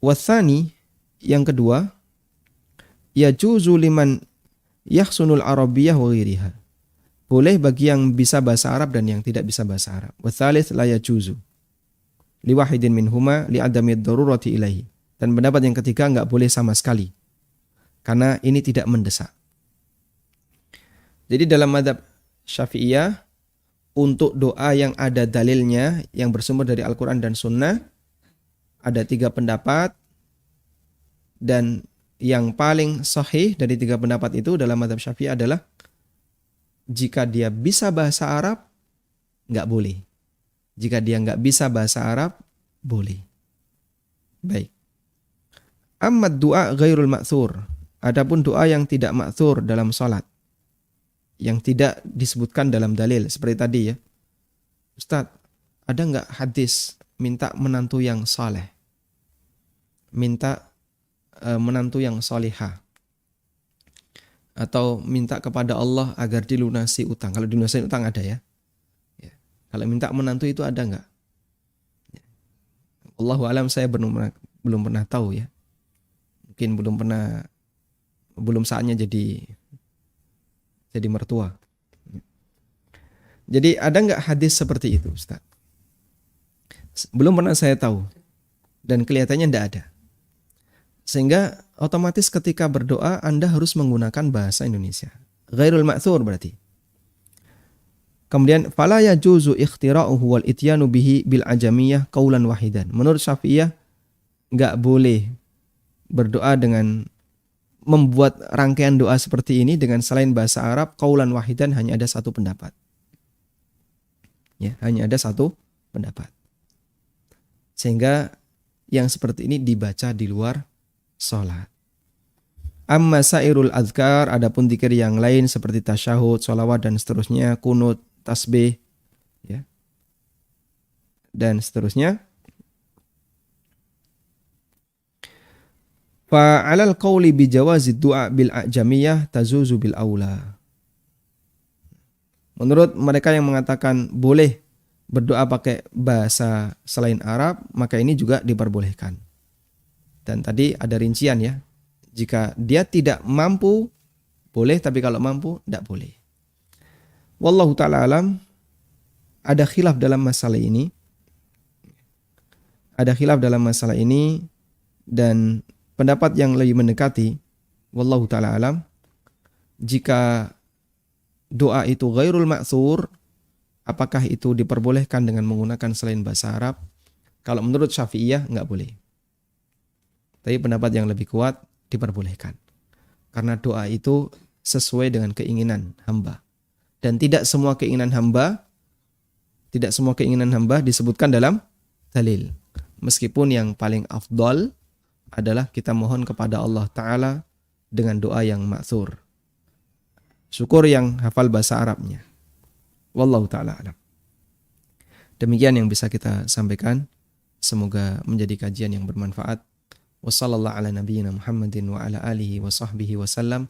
Wathani, yang kedua, yajuzu liman yahsunul arabiyyah wa ghairiha. Boleh bagi yang bisa bahasa Arab dan yang tidak bisa bahasa Arab. Wathalith la yajuzu liwahidin minhuma li'adami ad-darurati ilaihi. Dan pendapat yang ketiga enggak boleh sama sekali, karena ini tidak mendesak. Jadi dalam mazhab Syafi'iyah, untuk doa yang ada dalilnya, yang bersumber dari Al-Quran dan Sunnah, ada 3 pendapat, dan yang paling sahih dari 3 pendapat itu dalam mazhab Syafi'i adalah jika dia bisa bahasa Arab, nggak boleh. Jika dia nggak bisa bahasa Arab, boleh. Baik. Amma doa ghairul ma'thur. Adapun doa yang tidak ma'thur dalam salat, yang tidak disebutkan dalam dalil, seperti tadi ya. Ustadz, ada nggak hadis minta menantu yang saleh? Minta menantu yang solihah? Atau minta kepada Allah agar dilunasi utang? Kalau dilunasi utang ada ya. Kalau minta menantu itu ada nggak? Allahu alam, saya belum pernah tahu ya. Mungkin belum saatnya jadi mertua. Jadi ada nggak hadis seperti itu, Ustaz? Belum pernah saya tahu dan kelihatannya tidak ada. Sehingga otomatis ketika berdoa Anda harus menggunakan bahasa Indonesia. Ghairul ma'thur berarti. Kemudian fala yajuzu ikhtira'uhu wal ityanu bihi bil ajamiyah qaulan wahidan. Menurut Syafi'iyah enggak boleh berdoa dengan membuat rangkaian doa seperti ini dengan selain bahasa Arab qaulan wahidan, hanya ada satu pendapat. Ya, hanya ada satu pendapat. Sehingga yang seperti ini dibaca di luar salat. Amma sairul azkar, adapun zikir yang lain seperti tasyahud, sholawat dan seterusnya, kunut, tasbih, ya, dan seterusnya. Fa 'alal qawli bi jawazi du'a bil ajamiyah tazuzu bil aula. Menurut mereka yang mengatakan boleh berdoa pakai bahasa selain Arab, maka ini juga diperbolehkan. Dan tadi ada rincian ya. Jika dia tidak mampu, boleh, tapi kalau mampu, tidak boleh. Wallahu ta'ala alam, ada khilaf dalam masalah ini. Ada khilaf dalam masalah ini, dan pendapat yang lebih mendekati, wallahu ta'ala alam, jika doa itu ghairul ma'thur, apakah itu diperbolehkan dengan menggunakan selain bahasa Arab? Kalau menurut Syafi'iyah, enggak boleh. Tapi pendapat yang lebih kuat, diperbolehkan. Karena doa itu sesuai dengan keinginan hamba. Dan tidak semua keinginan hamba disebutkan dalam dalil. Meskipun yang paling afdal adalah kita mohon kepada Allah Ta'ala dengan doa yang ma'thur. Syukur yang hafal bahasa Arabnya. Wallahu ta'ala alam. Demikian yang bisa kita sampaikan. Semoga menjadi kajian yang bermanfaat. Wassallallahu ala nabiyyina Muhammadin wa ala alihi wa sahbihi wa sallam.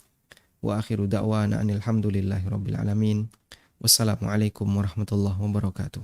Wa akhiru da'wana anil hamdulillahi rabbil alamin. Wassalamualaikum warahmatullahi wabarakatuh.